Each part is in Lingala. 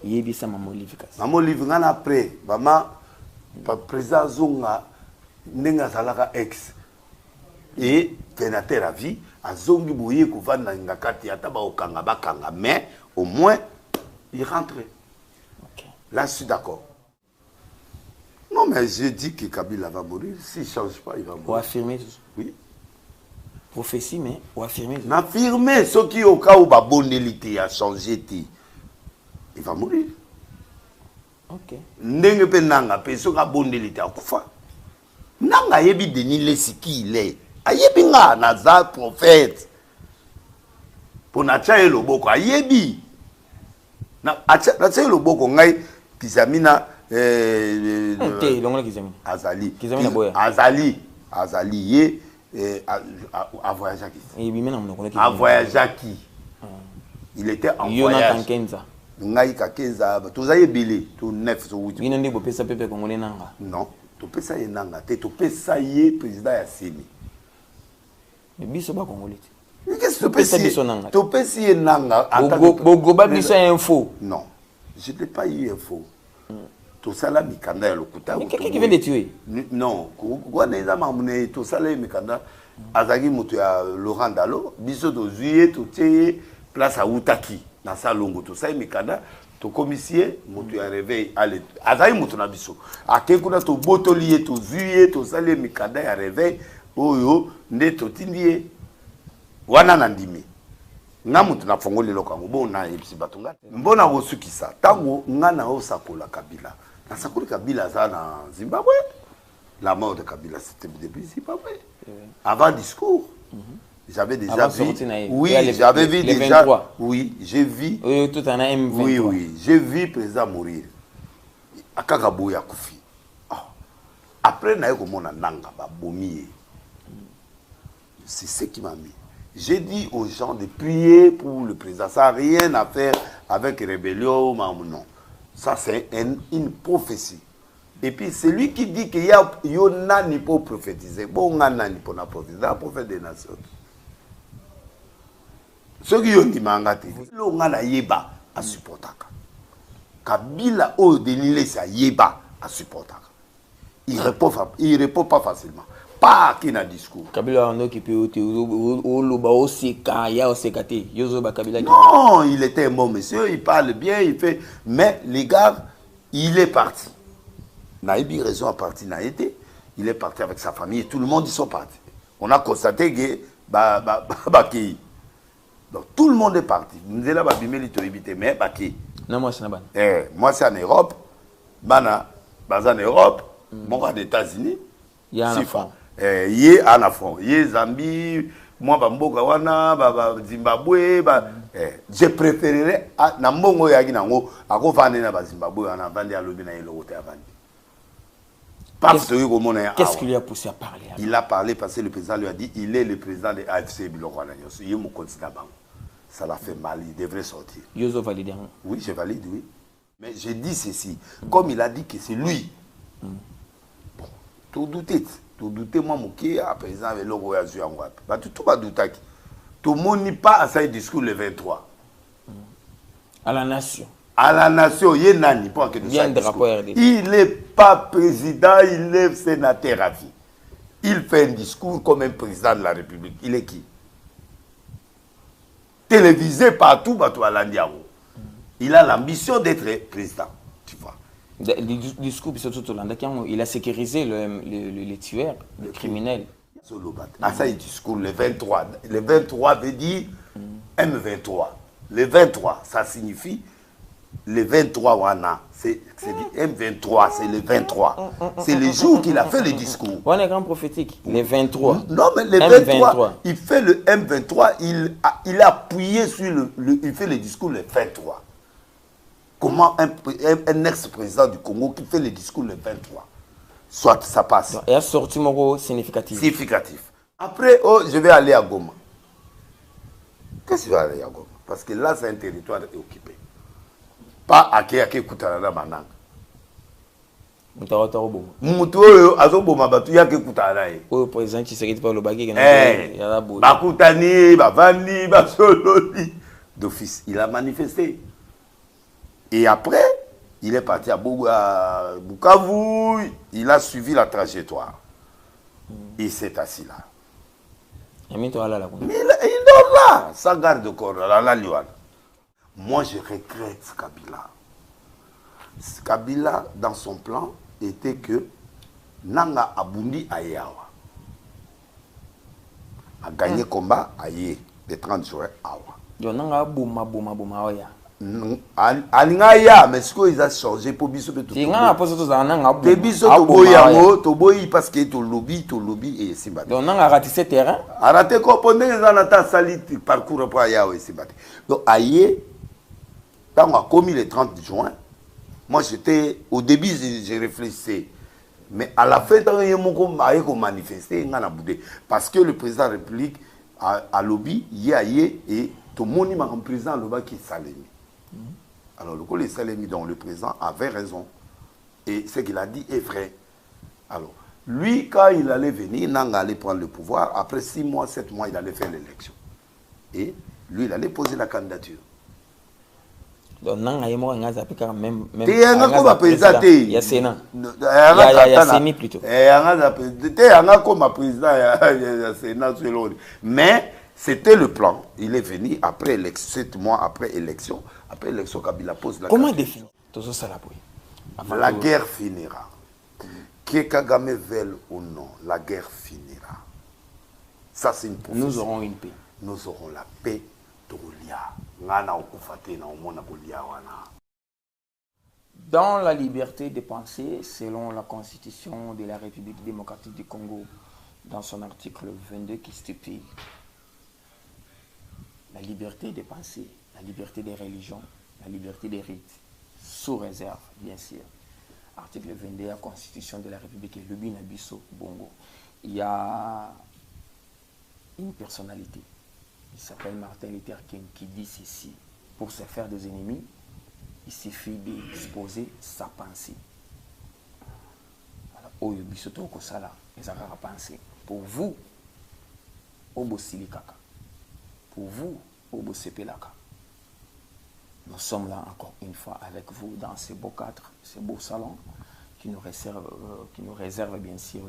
Yebisa Maman Olive kasi. Maman Olive ngana après maman président Zonga nenga salaka ex et Venateur à vie a zongi boye kovanda ngakati ataba okanga bakanga mais au moins il rentre. OK. Là je suis d'accord. Non mais je dis que Kabila va mourir, s'il change pas il va mourir. Pour affirmer tout. Oui. Prophétie mais pour affirmer. N'affirmer ce qui au cas où ba bonelité a changé il va mourir. OK. Ndenge pe nanga pe so ka bondelité akufa. Nanga yebi Denis Lesiki il est. Ayebi nga naza prophète. Pour na tia loboko ayebi. Na tia loboko ngai kizamina longola kizamina. Azali. Kizamina boya. Azali ye a voyagé qui. Et bien maintenant on connaît. A voyagé qui. Il était en voyage. Jonathan Kenza. Ngai ka Kenza tozaye belé to 9 to 8. Bino ndi bopesa pepe congolais nanga. Non, to pesa ye nanga te to pesa ye président ya Seni. Mais biso ba congolais. Qu'est-ce que tu pesa biso nanga? To pesa ye nanga Bogo ba biso info. Non, je n'ai pas eu info. To sala mikanda ya lokuta. Qui vient de tuer? Non, quoi neza mamune to sala mikanda azaki moto ya Laurent Dalo, biso to zuye to tie place à Outaki. Dans sa longue tout ça mikanda to commissaire moto ya réveil ale azai moto na biso akekuna to botolier to zuye to sale mikanda ya réveil oyo nde to tindie wana na ndimi nga moto na fongoli lokango bona ebisi batunga mbona kosukisa tango nga na osakola Kabila na sakola Kabila za na Zimbabwe. La mort de Kabila c'était depuis Zimbabwe avant discours. J'avais déjà vu. Oui, j'avais vu déjà. 23. Oui, j'ai vu. Oui, tout en a M23. Oui, oui, j'ai vu président mourir. Akakabo ya kufi. Après na yeko mona nanga ba bomi. C'est ce qui m'a mis. J'ai dit aux gens de prier pour le président. Ça n'a rien à faire avec rébellion ou non. Ça c'est une prophétie. Et puis c'est lui qui dit qu'il y a nani pour prophétiser. Bon, nani pour la prophétiser, un prophète des nations. Ce qui ont dit mangate, le ngana yeba a supportaka. Kabila o denile sa yeba a supportaka. Il répond pas facilement. Pas qui na discours. Kabila on occupé au loba au seka ya au sekate. Yozo ba Kabila. Non, il était un bon monsieur, il parle bien, il fait mais les gars, il est parti. Naïbi raison à partir n'a été, il est parti avec sa famille et tout le monde ils sont partis. On a constaté que donc tout le monde est parti. Nous sommes là, mais non, moi c'est moi c'est en Europe. Bana, en Europe. Moi aux États-Unis. Il y a un enfant. Il y a un enfant. Il y a Zambie. Moi, Bambogawana, Zimbabwe. Je préférerais Nambongo Yaginango à Rovane na Zimbabwe en avant de Alobina et l'autre avant. Qu'est-ce qu'il lui a poussé à parler? Il a parlé parce que le président lui a dit il est le président de AFC Bilokwana. Il est mon candidat. Ça l'a fait mal, il devrait sortir. Yozo valide. Oui, je valide, oui. Mais j'ai dit ceci. Comme il a dit que c'est lui. Bon, tout douter, moi, mon président avec le roi Azur en Guape. Tout va douter. Tout le monde n'est pas à ce discours le 23. À la nation. À la nation, il y a nani pour que il n'est pas président, il est sénateur à vie. Il fait un discours comme un président de la République. Il est qui? Télévisé partout, il a l'ambition d'être président, tu vois. Le discours, il a sécurisé les tueurs, les criminels. Ah, ça, il discours le 23. Le 23 veut dire M23. Le 23, ça signifie le 23 wana. C'est M23, c'est le 23. C'est le jour qu'il a fait le discours. On est grand prophétique. Le 23. Non, mais le 23, il fait le M23, il a appuyé sur il fait le discours le 23. Comment un ex-président du Congo qui fait le discours le 23? Soit ça passe. Et a sorti mon significatif. Significatif. Après, je vais aller à Goma. Qu'est-ce que je vais aller à Goma? Parce que là, c'est un territoire occupé. Pas à qui Koutanana Manang. Moutou Azoboma Batu Yake Koutanae. Oh, président qui s'est pas le bagage. Bakoutani, Bavani, Basololi. D'office, il a manifesté. Et après, il est parti à Bukavu, il a suivi la trajectoire. Il s'est assis là. Mais il dort là, sans garde-corps, là, moi, je regrette Kabila. Kabila, dans son plan, était que Nanga Abundi Ayawa a gagné combat Aye, le 30 juin Awa. Nanga Bouma Oya. Alingaya, mais ce qu'ils ont changé pour biso de tout. Il y a un peu de temps. Te biso to boyango, to boyi parce que to lobby et Simbati. Donc on a raté ce terrain. A raté quoi pendant les années sali parcours pour Ayawa et Simbati. Donc Aye, quand on a commis le 30 juin, moi j'étais au début j'ai réfléchi, mais à la fin quand il y a manifesté, parce que le président de la République a lobby, Aye et tout le monde m'a en président le bas qui Salemi. Alors, le Salemi, dont le président avait raison. Et ce qu'il a dit est vrai. Alors, lui, quand il allait venir, Nanga allait prendre le pouvoir. Après 6 mois, 7 mois, il allait faire l'élection. Et lui, il allait poser la candidature. Donc, Nanga est mort, même. Il y a un président. Il y a Sénat. Il y a Séni plutôt. Il y a un comme président, il y a Sénat selon lui. Mais c'était le plan. Il est venu après 7 mois après élection. Après l'élection, Kabila pose la comment définir la guerre finira. Que Kagame veuille ou non, la guerre finira. Ça, c'est une prophétie. Nous aurons une paix. Nous aurons la paix. Dans la liberté de penser, selon la Constitution de la République démocratique du Congo, dans son article 22 qui stipule la liberté de penser, la liberté des religions, la liberté des rites, sous réserve, bien sûr. Article 22 de la Constitution de la République, le Binabiso Bongo. Il y a une personnalité, il s'appelle Martin Luther King, qui dit ceci: pour se faire des ennemis, il suffit d'exposer sa pensée. Oyo bisoto kosala, ezaka penser. Pour vous, obo silikaka. Pour vous, obo sepelaka. Nous sommes là encore une fois avec vous dans ce beau cadre, ce beau salon qui nous réserve bien sûr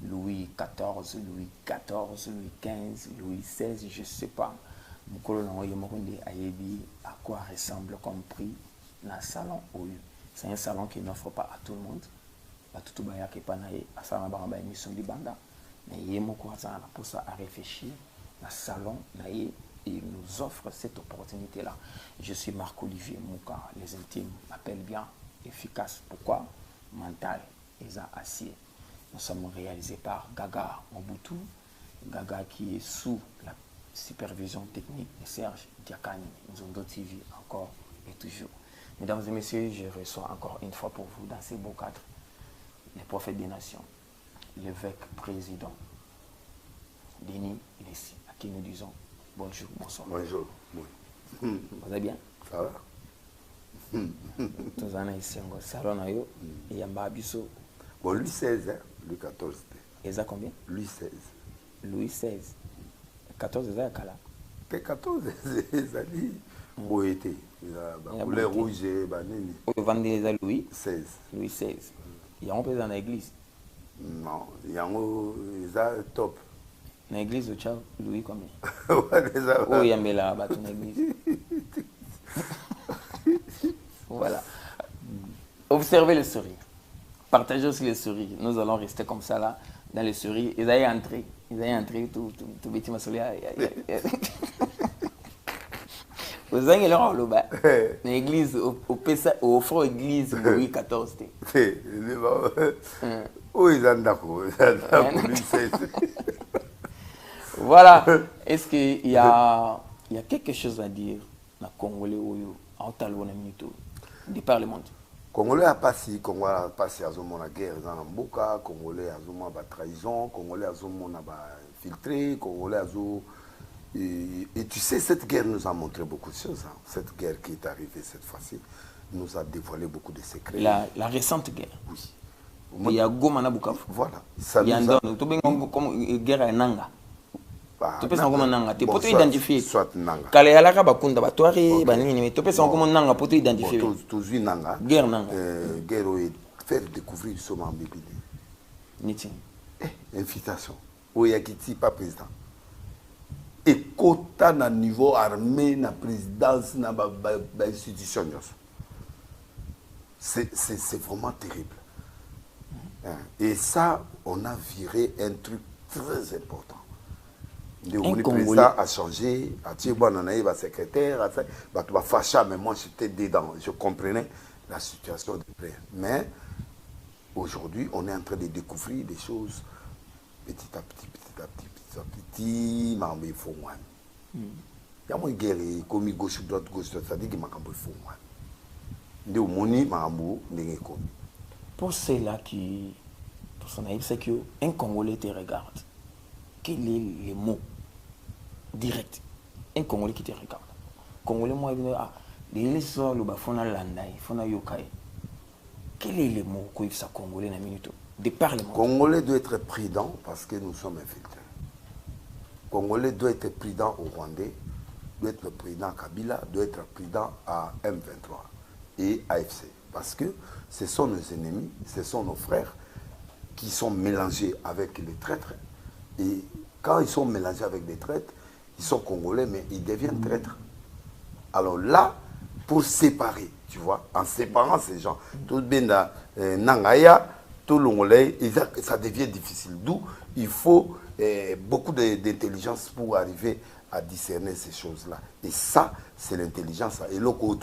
le Louis XIV, Louis XIV, Louis XV, Louis XVI, je ne sais pas. À quoi ressemble comme prix dans le salon. C'est un salon qui n'offre pas à tout le monde. Tout le monde mais il y a pour ça à réfléchir. Dans le salon, il nous offre cette opportunité-là. Je suis Marc-Olivier Mouka, les intimes m'appellent bien efficace. Pourquoi? Mental, ils ont acier. Nous sommes réalisés par Gaga Mobutu, Gaga qui est sous la supervision technique de Serge Diakani, Nzondo TV encore et toujours. Mesdames et messieurs, je reçois encore une fois pour vous dans ces beaux cadres les prophètes des nations, l'évêque président Denis Lessi, à qui nous disons bonjour, bonsoir. Bonjour. Vous allez bien? Ça va? Tous en ici, on salon et il y a Mbabiso. Bon, Louis XVI, hein? Louis XIV. Et ça combien? Louis XVI. Louis XVI. 14 c'est Kala. 14 c'est dit. Boété. Couleur rouge et banane. Vous vendez les Louis 16. Louis XVI. Il y a un peu dans l'église. Non, il y a un top. Dans l'église, tu as Louis combien? Oh, il y a un là dans l'église. Voilà. Observez le sourire. Partagez aussi le sourire. Nous allons rester comme ça là, dans le sourire. Ils allaient entrer. Ils allaient entrer tout petit masolia. Vous avez l'air au bas. L'église, au fond église Louis XIV. Oh, ils ont d'accord. Voilà. Est-ce qu'il y a quelque chose à dire dans le Congolais ou en Talon de par le monde? Congolais a passé, Congolais a passé à la guerre dans le Mboka, Congolais a la trahison, Congolais a filtré, Congolais a et tu sais, cette guerre nous a montré beaucoup de choses. Hein. Cette guerre qui est arrivée cette fois-ci nous a dévoilé beaucoup de secrets. La récente guerre. Oui. Il y a Goma na Bukavu. Voilà. Il y a une guerre à Nanga. Tu peux savoir comment nanga. Tu peux identifier. Soit nanga. Kale yalaka bakunda batwari banini mais tu peux savoir comment nanga pour identifier. Toujours nanga. Guerre nanga. Guerre et faire découvrir ce membre bébé. Niti. Invitation. Oyakiti pas président. Et quota na niveau armé, na présidence, na institution. C'est vraiment terrible. Et ça, on a viré un truc très important. Le président a changé, a dit bon, on a eu un secrétaire, va fâcher, mais moi j'étais dedans, je comprenais la situation de près. Mais aujourd'hui, on est en train de découvrir des choses petit à petit, mais il faut moins. Il y a moins de guerre, comme gauche, droite, ça dit qu'il m'a il faut moins. Pour ceux-là qui, pour son avis, c'est qu'un Congolais te regarde. Quel est le mot direct? Un Congolais qui te regarde. Congolais, moi, il dit, les soirs, le bafona landai, fona yokai. Quel est le mot qu'il faut Congolais dans la minute? De par le monde. Congolais doit être prudent parce que nous sommes infiltrés. Congolais doit être prudent au Rwandais, doit être prudent à Kabila, doit être prudent à M23 et AFC. Parce que ce sont nos ennemis, ce sont nos frères qui sont mélangés avec les traîtres. Et quand ils sont mélangés avec des traîtres, ils sont congolais, mais ils deviennent traîtres. Alors là, pour séparer, tu vois, en séparant ces gens, tout bien Nangaya, tout l'ongolais, ça devient difficile. D'où il faut beaucoup d'intelligence pour arriver à discerner ces choses-là. Et ça, c'est l'intelligence. Et là, pour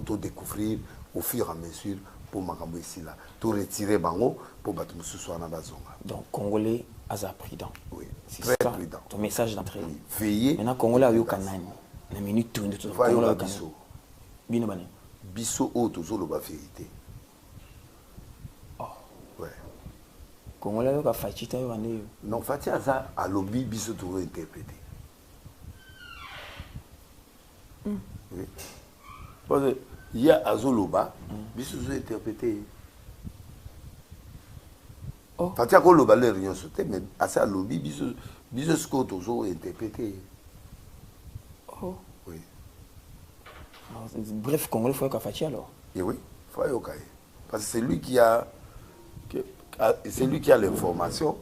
tout découvrir au fur et à mesure, pour m'accompagner ici là, tout retirer bango pour battre ce soir dans la zone. Donc, Congolais, à prudent. Oui, très ça, prudent. Ton message d'entrée. Oui. Veillez. Maintenant, Congolais, il y a Kanani. La minute tourne de tout. Congolais, Bisso. Bino Bane. Bisso, oh, toujours la vérité. Oh. Ouais. Congolais, il y a Fachita. Non, Fatia, ça, à lobby, Bisso, toujours interprété. Oui. Parce que, il y a Azoloba, Bisso, toujours interprété. Oh. Fatia, quand le balai rien sauté, mais à ça, lobby, Bisso, toujours interprété. Oh. Oui. Bref, Congolais, il faut qu'il fasse alors. Et oui, il faut qu'il fasse. Parce que c'est lui qui a l'information.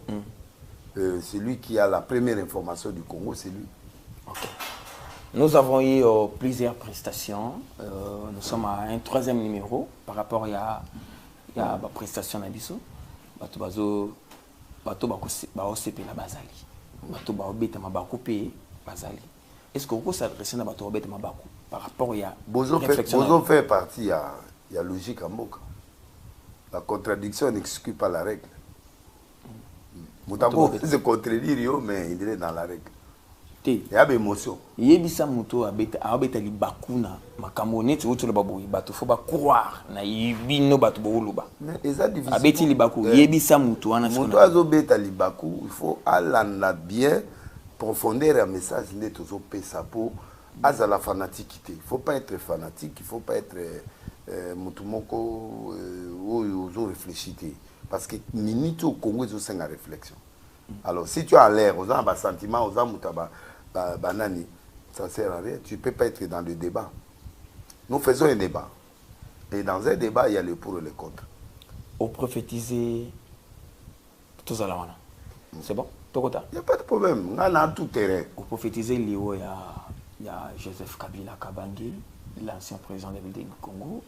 C'est lui qui a la première information du Congo, c'est lui. Okay. Nous avons eu plusieurs prestations. Nous sommes à un troisième numéro par rapport à la prestation d'Abisso. Bato CP la bazali. Bato baobeta mabako pe bazali. Est-ce que vous s'adressez à bato baobeta mabako par rapport à Bozo fait partie, il y a logique à Moka. La contradiction n'exclut pas la règle. Moutambo se contredire, mais il est dans la règle. Il y a des émotions. Il y a des motos abeta li bakuna makamone tu le baboui bato faut pas croire na yibino bato boluba. Mais eza difficile. Abeti li baku yebisa moto ana moto azobeta li baku, il faut alanda bien profondeur un message né toujours pesa pour à la fanaticité. Il faut pas être fanatique, il faut pas être mutumoko ou réfléchir parce que minute au Congo ils ont une réflexion. Alors si tu as l'air, aux un sentiment, aux mutaba banani, ça sert à rien. Tu peux pas être dans le débat. Nous faisons un débat. Et dans un débat, il y a le pour et le contre. Au prophétiser tout ça là. C'est bon? Il n'y a pas de problème. On a tout terrain. Au prophétiser, il y a Joseph Kabila Kabange, l'ancien président de la République du Congo,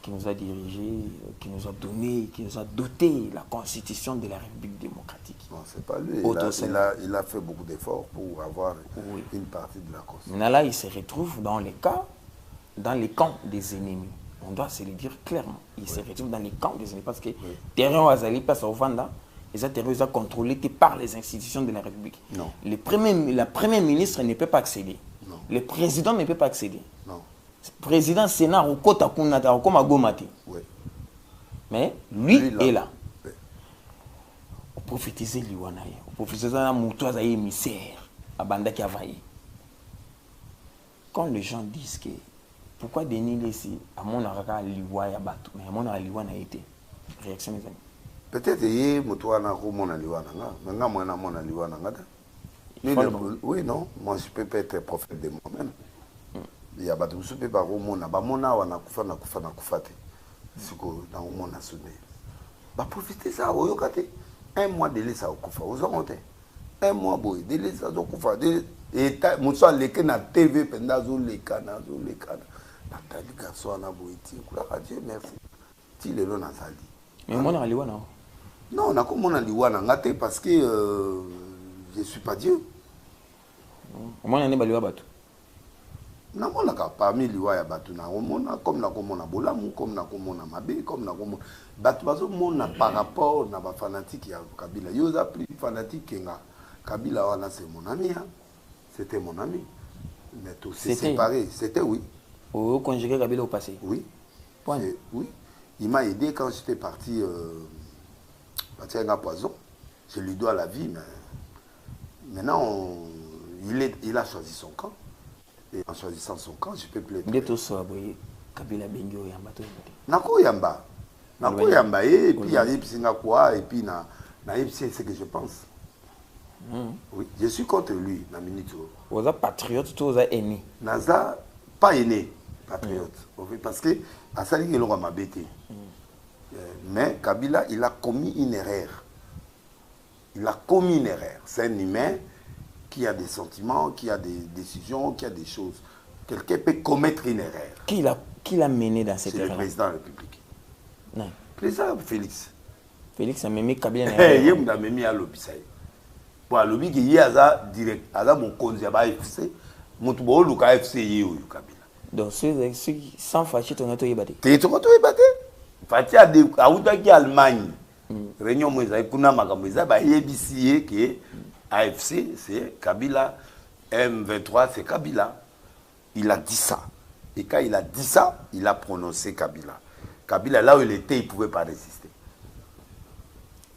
qui nous a dirigé, qui nous a donné, qui nous a doté la constitution de la République démocratique. Non, c'est pas lui. Il a fait beaucoup d'efforts pour avoir une partie de la constitution. Mais là, il se retrouve dans les camps des ennemis. On doit se le dire clairement. Il se retrouve dans les camps des ennemis parce que terrain Azali passe au Vanda. Les terrains sont contrôlés par les institutions de la République. Non. La première ministre ne peut pas accéder. Non. Le président ne peut pas accéder. Non. Le président Sénat au Kota Kunata comme à Gomati. Oui. Mais lui est là. Oui. Au prophétiser Liwanaye. Au prophétiser Moutoua Zaye émissaire. À Banda qui a vaillé. Quand les gens disent que pourquoi Denis ici à mon araka Liwaya Batou, mais à mon araka Liwana été. Réaction mes amis. Peut-être que Moutoua n'a pas mon Liwana, mais n'a pas mon Liwana. Oui, non. Moi, je ne peux pas être prophète de moi-même. Il y a des gens qui peuvent profiter ça. Un mois de l'essai au Koufa. Vous avez un mois de l'essai au Koufa. Et Moussa Leke na TV Pendazo Lekana. Nathalie Garçon a boiti. Dieu merci. Tu le l'on a sali. Mais moi, on a liwana. Non, on a comme on a liwana. Parce que je ne suis pas Dieu. Moi, on a liwana bateau. Na mona ka parmi liwa ya batu na omona comme na komona bolamu comme na komona mabe comme na komona batu bazo mona par rapport na ba fanatique ya Kabila yoza plus fanatique nga Kabila wana c'est mon ami hein. C'était mon ami mais tout s'est séparé c'était oui au conjugué Kabila au passé oui oui il m'a aidé quand j'étais parti partir à Poison je lui dois la vie mais maintenant il a choisi son camp. Et en choisissant son camp, je peux plaider. Kabila Bengo Yamba. Nako Yamba. Nako Yamba. Et puis il y a Singapour et puis na c'est ce que je pense. Oui, je suis contre lui, na minute. Vous êtes patriote, vous êtes aîné. Naza, pas aîné, patriote. Parce que à ça, il aura ma bête. Mais Kabila, il a commis une erreur. Il a commis une erreur. C'est un humain qui a des sentiments, qui a des décisions, qui a des choses. Quelqu'un peut commettre une erreur. Qui l'a mené dans cette erreur? C'est le président de la République. Non. Président Félix. Félix a même Kabila. Il a même à l'obissaï. Pour à l'obis qui y a direct, à mon conseil à FC, mon tout beau Lucas FC y est Kabila. Donc ceux qui sans fâcher ton auto y batté. T'es ton auto y batté? Fâché à des à Oudaki Allemagne. Réunion Moïse, Kuna Magamoïsa, bah YBC qui est AFC, c'est Kabila, M23, c'est Kabila. Il a dit ça. Et quand il a dit ça, il a prononcé Kabila. Kabila, là où il était, il ne pouvait pas résister.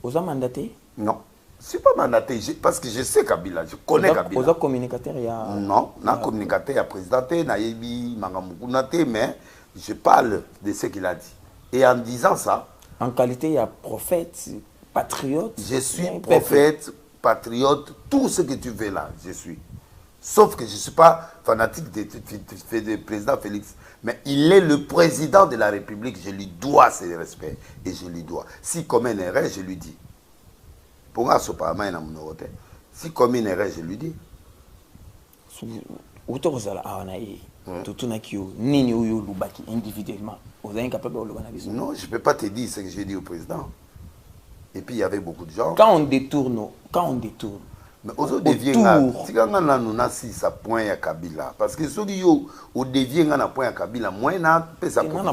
Vous avez mandaté? Non. Je ne suis pas mandaté, parce que je sais Kabila, je connais Kabila. Vous avez communicateur? Non, non, communicateur, il y a présidenté, Naïbi, Mangamukunate, mais je parle de ce qu'il a dit. Et en disant ça... En qualité, il y a prophète, patriote. Je suis prophète, patriote, tout ce que tu veux là, je suis. Sauf que je ne suis pas fanatique du président Félix. Mais il est le président de la République, je lui dois ce respect. Et je lui dois. Si comme une erreur, je lui dis. Pour moi, si comme une erreur, je lui dis. Individuellement. Non, je ne peux pas te dire ce que j'ai dit au président. Et puis il y avait beaucoup de gens. Quand on détourne. Mais aux déviés, si on a ça point à Kabila, parce que ceux qui ont dévié à point à Kabila, moi na peut ça. Non.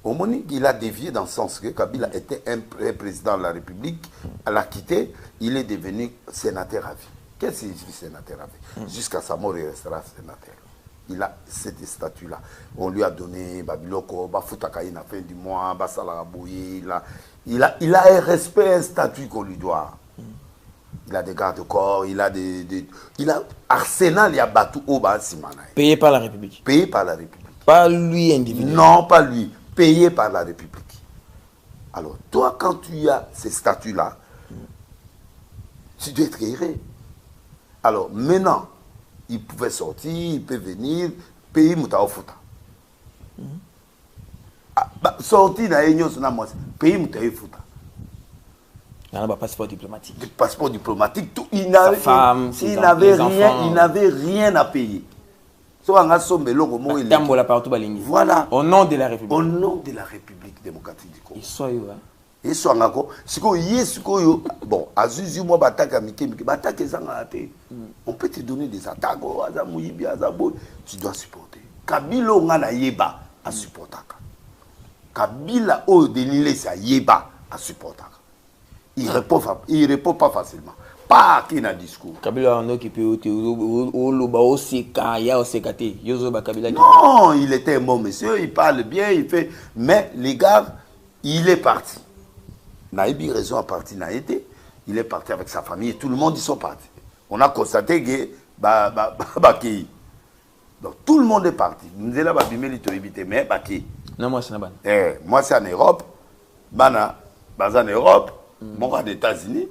Au moment il a dévié dans le sens que Kabila était un président de la République, à l'a quitté, il est devenu sénateur à vie. Qu'est-ce qu'il signifie sénateur à vie? Jusqu'à sa mort, il restera sénateur. Il a cette statut-là. On lui a donné Babiloko, Bafutaka, à la fin du mois, Basalaraboui. Il a un respect, un statut qu'on lui doit. Il a des gardes-corps, il a il a arsenal, il y a Batou Oba Simana. Payé par la République. Payé par la République. Pas lui individuellement. Non, pas lui. Payé par la République. Alors, toi, quand tu as ces statuts-là, tu dois être aéré. Alors, maintenant, il pouvait sortir, il peut venir, payer Moutaofuta. Sortir dans l'Union, payer Moutaofuta. Il y a un passeport diplomatique. Le passeport diplomatique, tout, il n'avait rien à payer. Voilà. Au nom de la République. Au nom de la République démocratique du Congo. Et soit bon, Azuzu, moi, on peut te donner des attaques. Tu dois supporter. Kabila, on a yeba à supporter. Kabila, au délilé, ça yeba à supporter. Il répond pas facilement. Pas qui n'a discours. Kabila, on occupé au non, il était un bon monsieur, il parle bien, il fait. Mais les gars, il est parti. Naïbi raison à partir Naïté, il est parti avec sa famille et tout le monde ils sont partis. On a constaté que Baki. Donc tout le monde est parti. Nous sommes là mais Baki. Non, moi c'est en moi c'est en Europe. Bana, en Europe, moi aux États-Unis.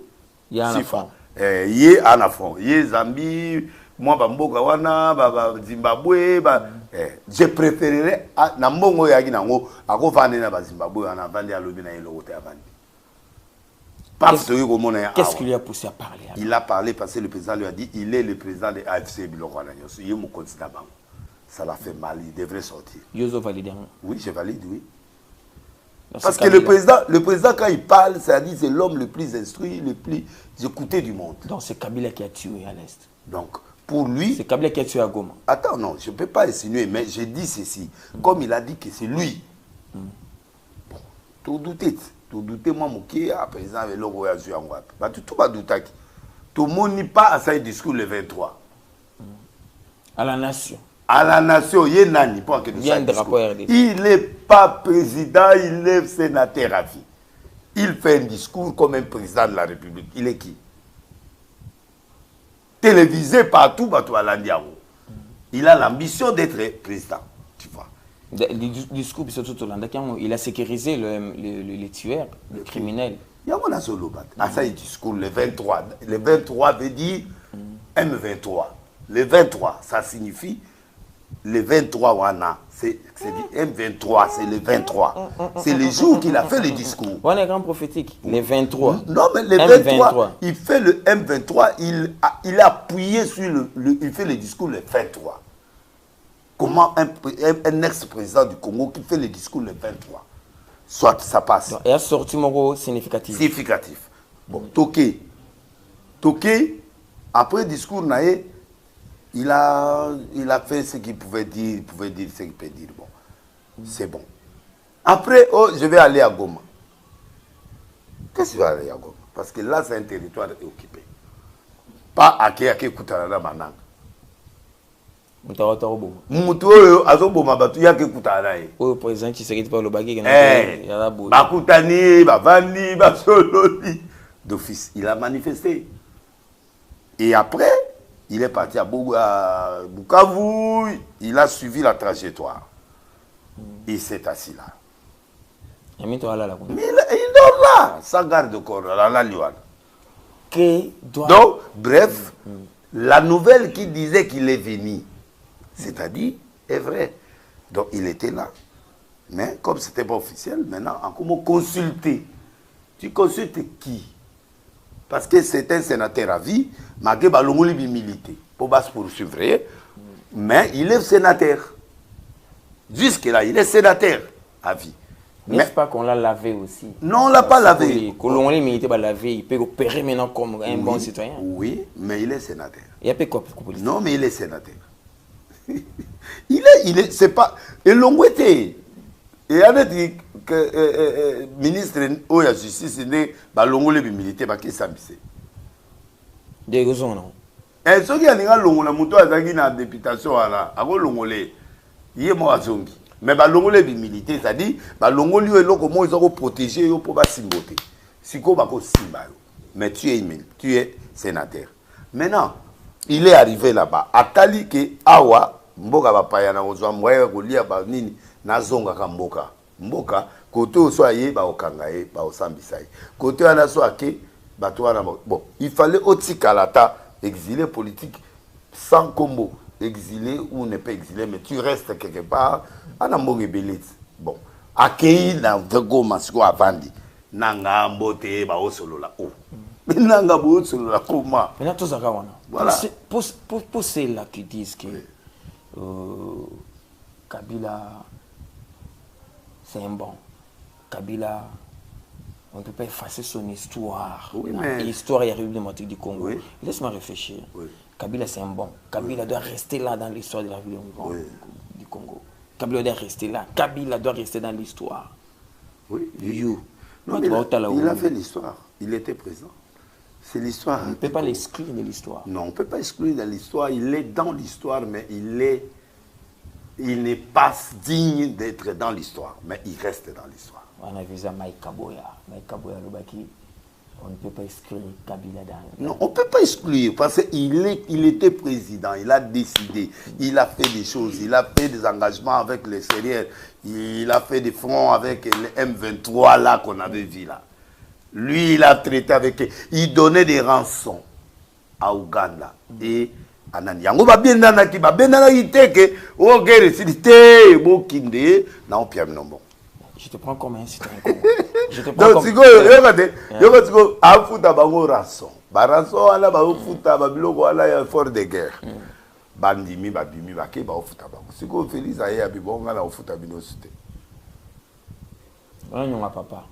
Il y a un enfant. Yé en affront. Yé Zambie, moi, Bamboka wana, Zimbabwe, je préférerais, na mbongo yaki nango, ako vande na Zimbabwe, on a vendu à l'objet na l'autre à vendre. Qu'est-ce qui lui a poussé à parler? Il a parlé parce que le président lui a dit, il est le président de AFC Biloko Anagnos. Il est mon candidat. Ça l'a fait mal, il devrait sortir. Yozo valide. Oui, je valide, oui. Parce que le président, quand il parle, ça dit c'est l'homme le plus instruit, le plus écouté du monde. Donc c'est Kabila qui a tué à l'Est. Donc, pour lui... C'est Kabila qui a tué à Goma. Attends, non, je ne peux pas insinuer, mais j'ai dit ceci. Comme il a dit que c'est lui. Bon, tout douter, moi, mon qui à président avec le roi Azur en Wap. Tout va douter. Tout le monde n'est pas à sa discours le 23. À la nation. À la nation, il y a nani pour que il n'est pas président, il est sénateur à vie. Il fait un discours comme un président de la République. Il est qui? Télévisé partout, il a l'ambition d'être président. Tu vois. Le discours, il a sécurisé les tueurs, les criminels. Il y a un solo bat. À ça, il discours le 23. Le 23 veut dire M23. Le 23, ça signifie le 23 wana. C'est M23, c'est le 23. C'est le jour qu'il a fait le discours. On est grand prophétique. Le 23. Non, mais le 23, il fait le M23, il a appuyé sur il fait le discours le 23. Comment un ex-président du Congo qui fait le discours le 23? Soit ça passe. Il a sorti mon mot significatif. Significatif. Bon, Toké, après le discours, il a fait ce qu'il pouvait dire, ce qu'il peut dire. Bon, c'est bon. Après, je vais aller à Goma. Qu'est-ce que tu vas aller à Goma? Parce que là, c'est un territoire occupé. Pas à Kéaké Koutarana Manang. Le président qui s'est par le bagage, d'office, il a manifesté. Et après, il est parti à Bukavu, il a suivi la trajectoire. Il s'est assis là. Mais il dort là, sans garde de corps, là, donc, bref, la nouvelle qui disait qu'il est venu, c'est-à-dire, est vrai. Donc, il était là. Mais comme ce n'était pas officiel, maintenant, en comment consulter? Tu consultes qui? Parce que c'est un sénateur à vie, malgré Balongoli milité. Pour poursuivre, mais il est sénateur. Jusque-là, il est sénateur à vie. N'est-ce pas qu'on l'a lavé aussi? Non, on ne l'a pas lavé. Colombo militaire va laver, il peut opérer maintenant comme un bon citoyen. Oui, mais il est sénateur. Il y a pas quoi? Non, mais il est sénateur. il est, c'est pas. Et l'on était. Et on a dit que ministre de la justice, il Balongoli militaire, qui s'ambissait. Des raisons, non? Et ceux qui ont dit que la moto a été dans la députation, il est mort à Zongi. Mais Balongoli militaire, c'est-à-dire, Balongoli est là, comment ils ont protégé pour pas s'imboter. Si vous avez simba, mais tu es sénateur. Maintenant, il est arrivé là-bas. Atali que Awa, Mboka va pas y aller, on va lia ba nini na zonga ka Mboka. Mboka côté au soye ba okangaye ba osambisai. Côté ana so ake ba to ana bon, il fallait otikalata exilé politique sans combo, exilé ou ne pas exilé, mais tu restes quelque part ana mbonge belite. Bon, akei na Goma siko avandi. Nanga mbote ba osolola o. Nanga bo osolola comment? Maintenant tous à Gawana. Voilà. Pour ceux-là qui disent que Kabila c'est un bon. Kabila, on ne peut pas effacer son histoire. Oui, mais... L'histoire est République démocratique du Congo. Oui. Laisse-moi réfléchir. Oui. Kabila c'est un bon. Kabila doit rester là dans l'histoire de la République du Congo. Kabila doit rester là. Kabila doit rester dans l'histoire. Oui. Non, il a fait l'histoire. Il était présent. C'est l'histoire. On ne peut pas l'exclure de l'histoire. Non, on ne peut pas exclure de l'histoire. Il est dans l'histoire, mais il n'est pas digne d'être dans l'histoire. Mais il reste dans l'histoire. On a vu ça, Mike Kaboya. Mike Kaboya, on ne peut pas exclure Kabila dans... Non, on ne peut pas exclure parce qu'il était président. Il a décidé. Il a fait des choses. Il a fait des engagements avec les Syriens. Il a fait des fronts avec les M23 là qu'on avait vu là. Lui, il a traité avec... Il donnait des rançons. à Ouganda et anani yango babendana ki babendana iteke o guerre sidité bo kinde na opia minombo. Je te prends comme un citoyen. Je te prends donc comme... siko yoko siko afuta bango rançon ba rançon ala ba futa ba biloko ala ya fort de guerre bandimi babimi bake ba futa bango siko Félix aye abibonga na futa bino site nyonga papa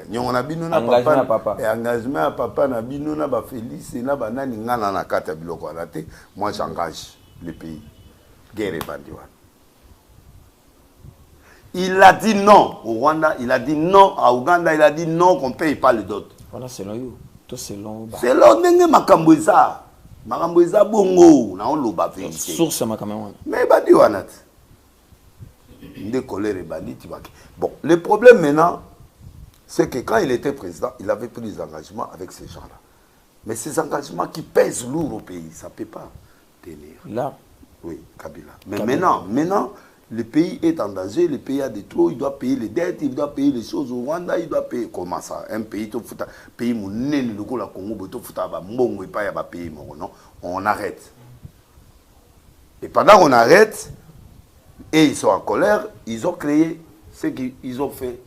nyonga bino na papa et engagement à papa na bino na ba Félix na banani ngana na kata biloko ala te. Moi j'engage le pays guerre et bandiwa. Il a dit non au Rwanda, il a dit non à Ouganda, il a dit non qu'on ne paye pas les dots. Voilà, selon vous. Tout selon vous. Selon vous, Makambouza. Makambouza bongo, na on loba vérité. Source Makamouza. Mais badi wanat. Des colères et bandits. Bon, le problème maintenant, c'est que quand il était président, il avait pris des engagements avec ces gens-là. Mais ces engagements qui pèsent lourd au pays, ça ne peut pas tenir. Là. Oui, Kabila. Mais Kabila. Maintenant, le pays est en danger, le pays a des trous, il doit payer les dettes, il doit payer les choses au Rwanda, il doit payer. Comment ça? Un pays, pays monnaie, le Congo, non, on arrête. Et pendant qu'on arrête, et ils sont en colère, ils ont créé ce qu'ils ont fait.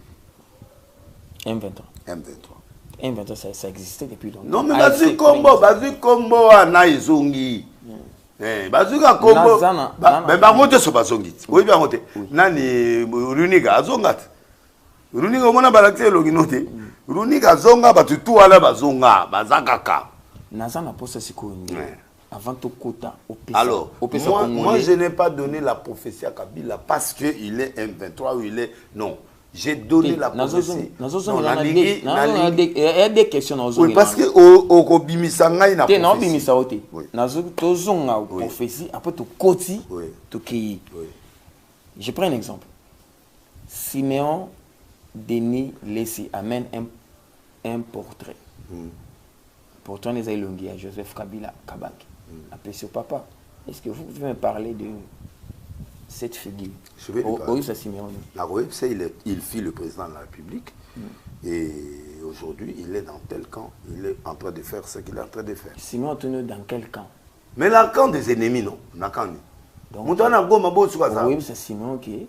M23. M23. M23, ça existait depuis longtemps. Non, mais Bazu Kombo, Ana Izongi. Bazuka Kombo, mais Bangote so bazongi. Oui, bien monté. Nani Runiga Azongat. Runiga mona balakse loginote. Runiga Zonga batutu ala bazonga, bazakaka. Nazana posa sikondi. Avant tout quota au PC. Alors, moi je n'ai pas donné la prophétie à Kabila parce qu'il est M23 ou il est non. J'ai donné la prophétie. Il y a des questions. Oui, parce que au Bimisanga, il n'a pas non, Bimisa ote. Nazo tozonga prophétie après tout koti to ki. Je prends un exemple. Siméon Denis Lessi amène un portrait. Pourtant, les Aïlongi à Joseph Kabila Kabak. Appelé sur papa. Est-ce que vous pouvez me parler de cette figure? Je vais lui parler. Siméon. Il fit le président de la République. Et aujourd'hui, il est dans tel camp. Il est en train de faire ce qu'il est en train de faire. Siméon tenu dans quel camp? Mais dans le camp des ennemis, non. Donc, oui, c'est Siméon qui est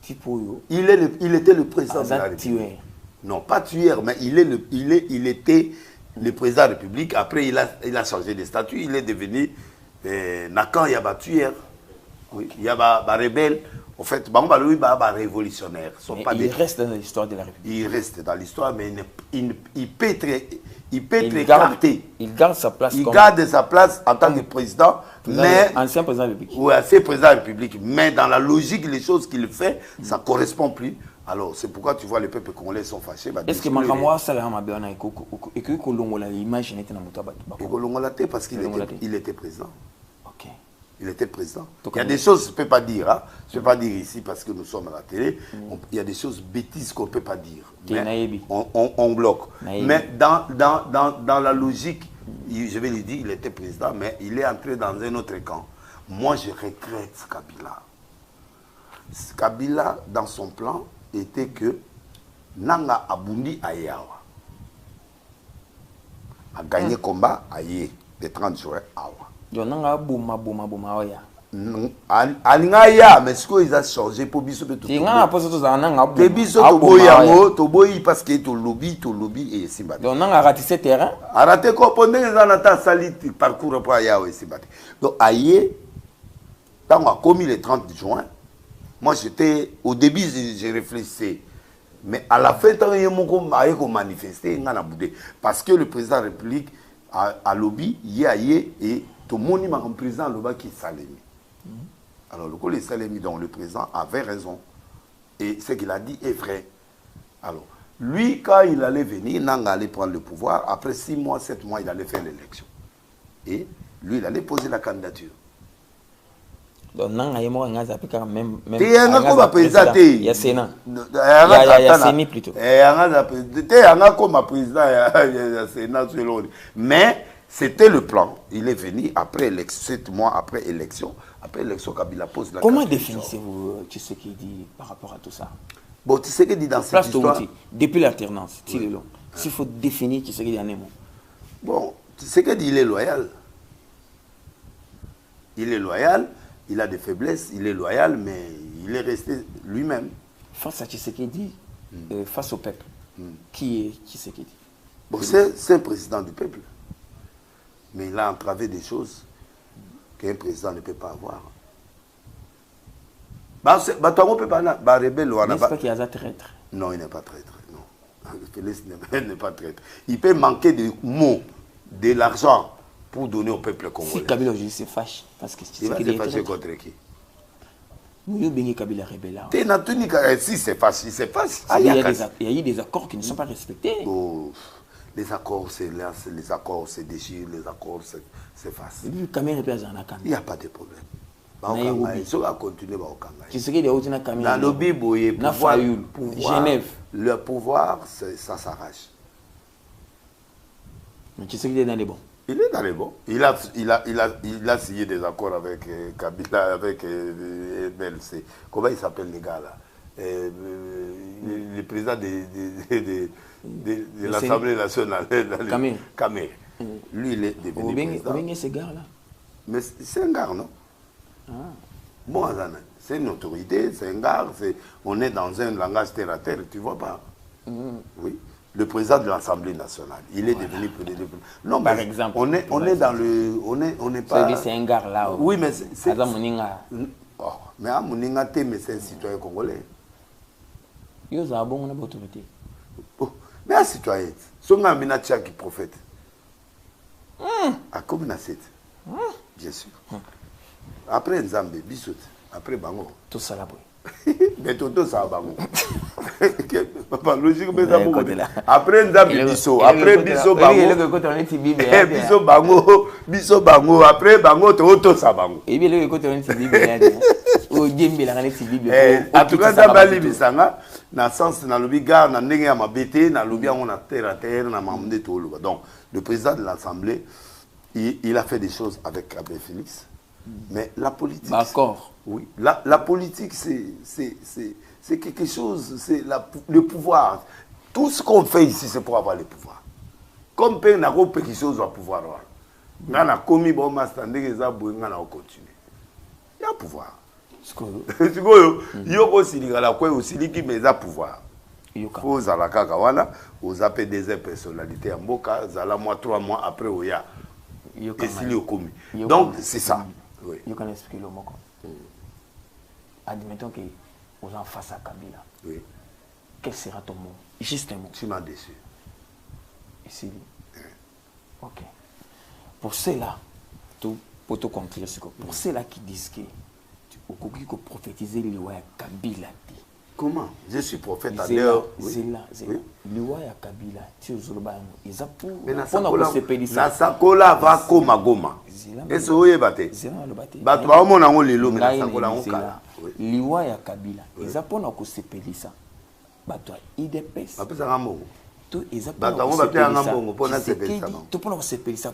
Tipoyo. Il était le président de la République. Tueur. Non, pas tueur, mais il était le président de la République. Après, il a changé de statut. Il est devenu Nakan Yaba tueur. Oui, il y a des rebelles. En fait, des révolutionnaires. Il reste dans l'histoire de la République. Il reste dans l'histoire, mais il peut être écarté. Il garde sa place. Il garde sa place en tant que président. Mais, ancien président de la République. Oui, ancien président de la République. Mais dans la logique, les choses qu'il fait, ça ne correspond plus. Alors, c'est pourquoi tu vois les peuples congolais sont fâchés. Est-ce que Makamwa Salama Béana et que Kolongola l'image n'était pas moutaba? Kolongola parce qu'il était président. Ok. Il était président. Il y a des choses que je ne peux pas dire. Hein. Je ne peux pas dire ici parce que nous sommes à la télé. Il y a des choses bêtises qu'on ne peut pas dire. Mais on bloque. Mais dans la logique, je vais lui dire, il était président, mais il est entré dans un autre camp. Moi, je regrette Kabila. Kabila, dans son plan, était que Nanga Abundi Ayawa a gagné combat Aye, le 30 juin Awa. Nanga Bouma Oya. Alingaya, mais ce qu'ils ont changé pour Bisso de tout. Il y a des Bisso de Toboyi parce que tu lobby et Simba. Donc, on a raté ce terrain. A raté quoi pendant que on a sali parcours pour Ayawa et Simba. Donc, Aye, quand on a commis le 30 juin, moi j'étais, au début j'ai réfléchi, mais à la fin, quand on a manifesté, parce que le président de la République a lobby, et tout le monde a un président qui est Salemi. Alors le coup de Salemi, donc le président avait raison. Et ce qu'il a dit est vrai. Alors, lui, quand il allait venir, Nanga allait prendre le pouvoir, après 6 mois, 7 mois, il allait faire l'élection. Et lui, il allait poser la candidature. Donc, il y a même président. Il y a Sénat. Il y a Sénat plutôt. Il y a comme président, il y a Sénat selon lui. Mais c'était le plan. Il est venu après 7 mois après élection. Après l'élection, Kabila pose la Comment définissez-vous ce qu'il dit par rapport à tout ça? Bon, tu sais qu'il dit dans cette histoire... Depuis l'alternance, s'il faut définir qui ce qu'il dit en un mot. Bon, tu sais qu'il dit il est loyal. Il est loyal, il a des faiblesses, il est loyal, mais il est resté lui-même. Face à Tshisekedi, face au peuple, qui est Tshisekedi? Bon, c'est un président du peuple. Mais il a entravé des choses qu'un président ne peut pas avoir. N'est-ce pas qu'il y a un traître? Non, il n'est pas traître. Non. Félix n'est pas traître. Il peut manquer de mots, de l'argent pour donner au peuple congolais. Si Kabila aujourd'hui se fâche, parce que il va se fâcher contre qui? Nous, Kabila rebelle. Si c'est fâche, il se fâche. Il y a eu des accords qui ne sont pas respectés. Oh, les accords, les accords se déchirent, les accords s'effacent. Il n'y a pas de problème. Il va continuer dans le Bible, Genève. Le pouvoir, ça s'arrache. Mais Tshisekedi est dans les bons. Il est dans les bons. Il a signé des accords avec Kabila, avec MLC. Comment il s'appelle les gars là? Le président de l'Assemblée nationale. Kamé. Lui, il est devenu président. Vous ce gars-là? Mais c'est un gars, non? Bon, c'est une autorité, c'est un gars. On est dans un langage terre à terre, tu vois pas? Oui. Le président de l'Assemblée nationale, il est devenu président. Non, par exemple, on est dans le, on n'est pas. C'est un gars là. Oui, mais c'est. Oh, mais à Moninga, mais c'est un citoyen congolais. Il y a bon autorité. Mais un citoyen, son amina qui prophète. À comme bien sûr. Après Nzambe, Bissout, après Bango. Tout ça là, mais tout ça, Bango. Logique, mais après Nzambe, Bissot, après Bissot, Bango. Bissot, Bango, après Bango, tout ça, Bango. Et bien, le côté on est en tout cas, dans le Bissanga, dans le sens, dans le Bigar, dans le Néga, dans le Bigar, on a terre à terre, dans le tout. Donc, le président de l'Assemblée, il a fait des choses avec Abbé Félix. Mais la politique. D'accord. Oui. La politique, c'est quelque chose, c'est le pouvoir. Tout ce qu'on fait ici, c'est pour avoir le pouvoir. Comme on a quelque chose au pouvoir. On a commis bon master, on a continué. Il y a pouvoir. Il y a aussi le pouvoir. Vous avez la kakawana, vous avez des personnalités en boka, vous avez 3 mois après, vous avez au commis. Donc, c'est ça. Oui. Je peux expliquer le mot. Admettons que vous en face à Kabila. Oui. Quel sera ton mot? Juste un mot. Tu m'as déçu. Ici. Ok. Pour ceux-là, pour te conclure, pour ceux-là qui disent que tu peux prophétiser l'Iwa Kabila. Comment? Je suis prophète à l'heure. Zéla. L'Iwa Kabila. Tu es Zoloba. Ils ont pour. Mais na sakola va koma goma. Est-ce que vous avez battu Liwa ya Kabila. Ils ont pour nous sepeli ça. Bato IDPS. Tout ils ont pour nous sepeli ça. Tout pour nous sepeli ça.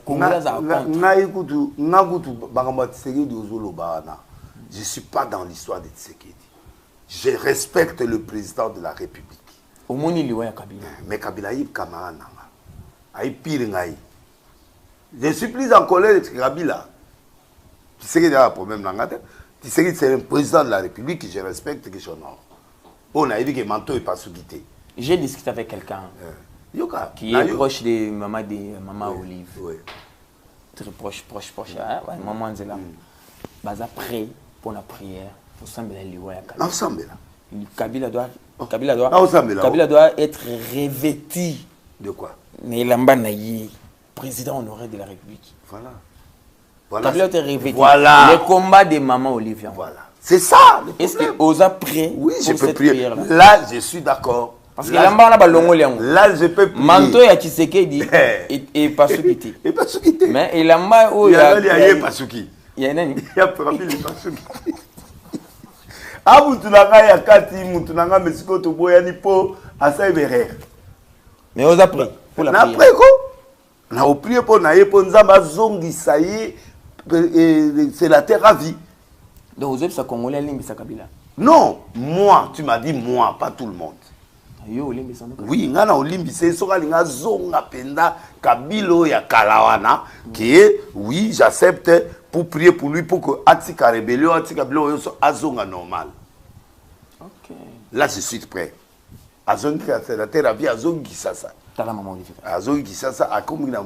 Je ne suis pas dans l'histoire de Tshisekedi. Je respecte le président de la République. Au monde Liwa ya Kabila. Mais Kabila est camarade. Il est pire. Je suis plus en colère que Kabila. Tu sais qu'il y a un problème dans la tête. Tu sais que c'est un président de la République que je respecte, que je honore. On a dit que Manto n'est pas sous-guité. J'ai discuté avec quelqu'un qui est proche de Maman Olive. Oui. Très proche. Maman Nzela. Baza prêt pour la prière. Pour sembler Liwa ya Kabila. Kabila doit être revêtu. De quoi? Président honoré de la République. Voilà. Voilà. Le combat de Maman Olivia. Voilà. C'est ça. Est-ce que vous avez prié? Oui, je peux prier. Là, je suis d'accord. Parce que là, je peux prier. Manto ya Tshisekedi et Pasuki. Et Pasuki. Mais il a mal où il y a Pasuki. Il y a nani? Il y a Pasuki. Ah, Moutunanga ya Kati, Moutunanga Mesiko Toboyani Po, Asa Iberer. Mais vous avez prié pour la prière. Après quoi? On a prié pour Naye Ponzamba Zongi Saïe, c'est la terre à vie. Donc vous êtes Congolais, Limbisa Kabila? Non, moi, tu m'as dit moi, pas tout le monde. Oui, ngana Olimbisa, Sokalinga Zonga Penda, Kabilo ya Kalawana, qui est, oui, j'accepte pour prier pour lui pour que Atika rébellion, Atika rébellion, azonga normal. Ok. Là, je suis prêt. Azongi sénateur avi azongi sasa. Tala maman Olivier. Azongi sasa akomina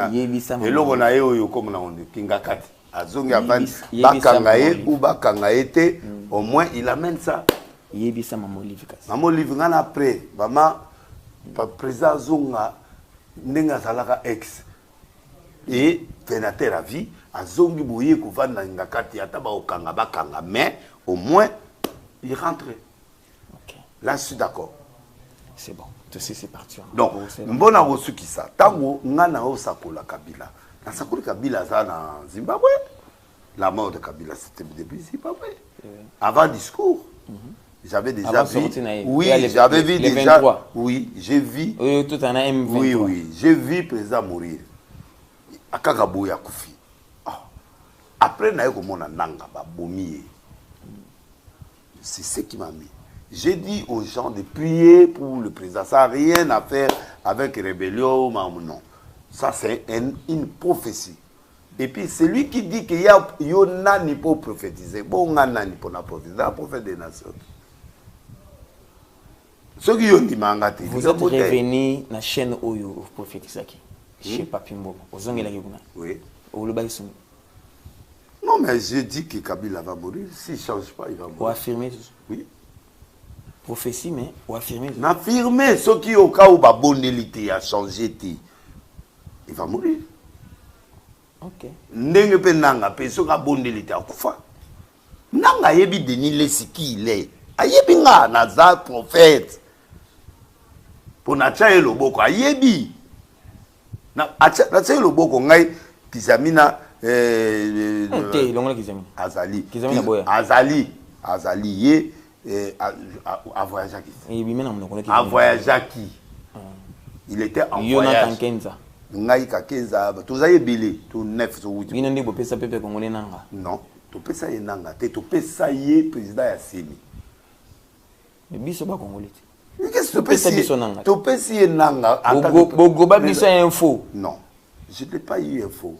Yebisa maman. eloko na ye oyo komina onde kingakati. Azongi avandi bakangaye ou bakangaye te au moins il amène ça. Yebisa maman Olivier. Maman Olivier ngana après maman président zonga ndenga salaka ex et sénateur avi azongi boye kovanda ngakati ata ba okanga bakanga mais au moins il rentre. Là, je suis d'accord. C'est bon. C'est parti. Donc, mbona wosuki ça. Tango ngana osakola Kabila. Na sakola Kabila ça na Zimbabwe. La mort de Kabila c'était depuis Zimbabwe. Avant discours. J'avais déjà vu. Oui, j'avais vu déjà. Oui, j'ai vu. Tout en a M23. Oui, oui, j'ai vu président mourir. Akakaboya Koufi. Après na yeko mona nanga ba bomié. C'est ce qui m'a mis. J'ai dit aux gens de prier pour le président. Ça n'a rien à faire avec rébellion ou non. Ça, c'est une prophétie. Et puis, c'est lui qui dit qu'il y a nani pour prophétiser. Bon, nani pour prophétiser. Un prophète des nations. Ceux qui ont dit mangati. Vous êtes revenu dans la chaîne Oyo, vous prophétisez qui? Chez Papimbo. Aux Angela Yuguna. Oui. Au Lubaïsou. Non, mais je dis que Kabila va mourir. S'il ne change pas, il va mourir. Vous affirmez tout ça? Oui. Prophétie, mais ou affirmer. N'affirmer ceux qui au cas où la bonité a changé, il va mourir. Ok. Ndenge pe nanga pe so ka bondelité akufa. Nanga yebi Denis Lesiki il est. Ayebi nga naza prophète. Pour na tia loboko ayebi. Na tia loboko ngai kizamina te longola kizamina. Azali. Kizamina boya. Azali ye a voyagé qui? A voyagé qui? Il était en voyage. Kenza. Ngai ka Kenza, tu as belé, tu 9 ou 8. Bino ndi bopesa pepe congolais nanga. Non, tu pesa ye nanga, te tu pesa ye président ya Seni. Mais biso ba congolais. Qu'est-ce que tu pesa biso nanga? Tu pesa ye nanga. Bogoba biso info. Non, je n'ai pas eu info.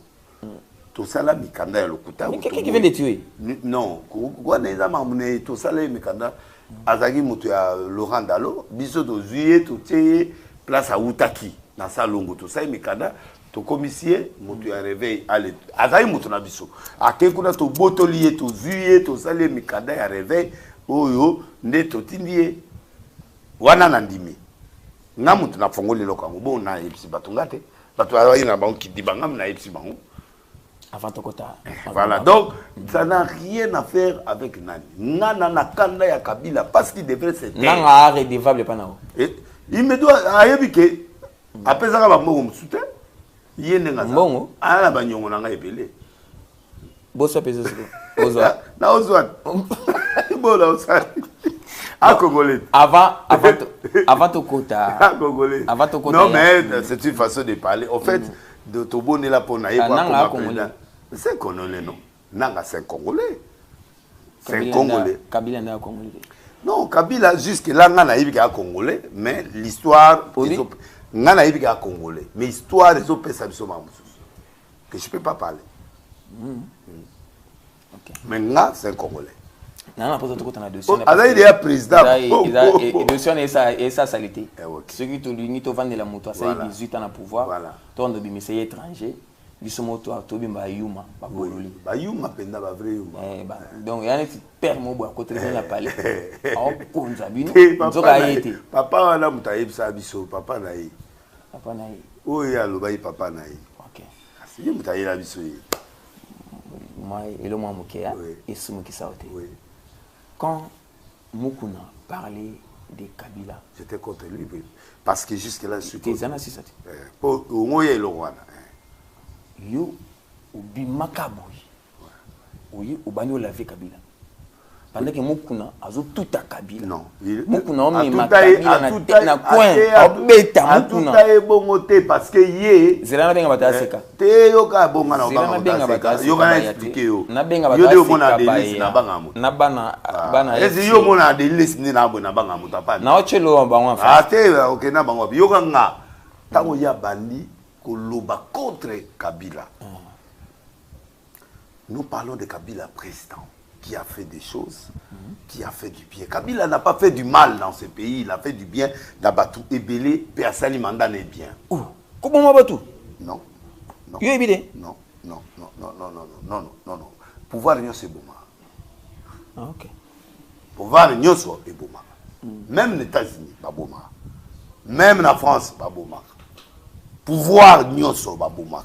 Tout ça là mikanda ya lokuta. Mais quelqu'un qui vient de tuer? Non, quoi neza mamune tout ça là mikanda azaki mutu ya Laurent Dalo, biso to zuye to teye place à Outaki dans sa longo tout ça mikanda to commissaire mutu ya réveil ale azaki mutu na biso. Akekuna to botolier to zuye to sale mikanda ya réveil oyo nde to tindie wana na ndimi. Na mutu na fongoli lokango bon na epsi batungate. Bato ayi na bango kidibanga na epsi bango. Avant Tokota. Voilà, donc ça n'a rien à faire avec Nani. Nana na kanda ya Kabila parce qu'il devrait se taire. Nana redevable panao. Il me doit ayebike après ça ba mbongo msute yende ngaza. Mbongo? Ala ba nyongo na nga ebele. Boso pesa siko. Ozwa. Na ozwa. Bola osa. À Congolais. Avant Tokota. À Congolais. Avant Tokota. Non mais c'est une façon de parler. En fait, de Tobone là pour naïe quoi Congolais. C'est Congolais non. Nanga c'est Congolais. C'est Congolais. Kabila n'est Congolais. Non, Kabila jusque là ngana yibika Congolais, mais l'histoire ngana yibika Congolais, mais histoire des autres personnes sont que je peux pas parler. OK. Mais nga c'est Congolais. Non, pas tout côté na dossier. Azali déjà président. Et dossier et ça salité. Ceux qui te l'uni to vendre la moto, ça 18 ans à pouvoir. Voilà. Ton de bimisa étranger. Bisomoto a tobi ba yuma ba bololi. Ba yuma penda ba vrai yuma. Donc il y a un petit père mo à côté de la palais. En konza bino. Nzoka yete. Papa wana mutayebisa biso papa na yi. Papa na yi. Oyo alobai papa na yi. OK. Asi mutayela biso yi. Moi et le moi mokeya et sumu kisaote. Oui. Quand Mukuna parlait de Kabila, j'étais contre lui parce que jusque là je suis tes anasi ça. Pour au moyen le roi. Yo ubi makaboui. Oui, ubani laver Kabila. Pendant que Mukuna azo tout à Kabila. Non, Mukuna on met Kabila na coin, obeta Mukuna. Tout est bon parce que yé. Zelana benga bata seka. Te yoka bonga na Zelana benga bata seka. Yoka expliquer yo. Na benga bata seka. Yo de mona delis na banga mu. Na bana. Ezi yo mona delis ni na bona banga mu tapana. Na ochelo bango fa. Ate OK na bango. Yoka nga. Tango ya bandi ko loba contre Kabila. Nous parlons de Kabila président, qui a fait des choses, qui a fait du bien. Kabila n'a pas fait du mal dans ce pays, il a fait du bien. Nabatou Ebele, Péasali Mandan est bien. Oh, comment Batou? Non. Non. Yo Ebele? Non. Pouvoir Nyon c'est Boma. Ah, ok. Pouvoir Nyon c'est Boma. Même les États-Unis, pas Boma. Même la France, pas Boma. Pouvoir Nyon c'est Boma.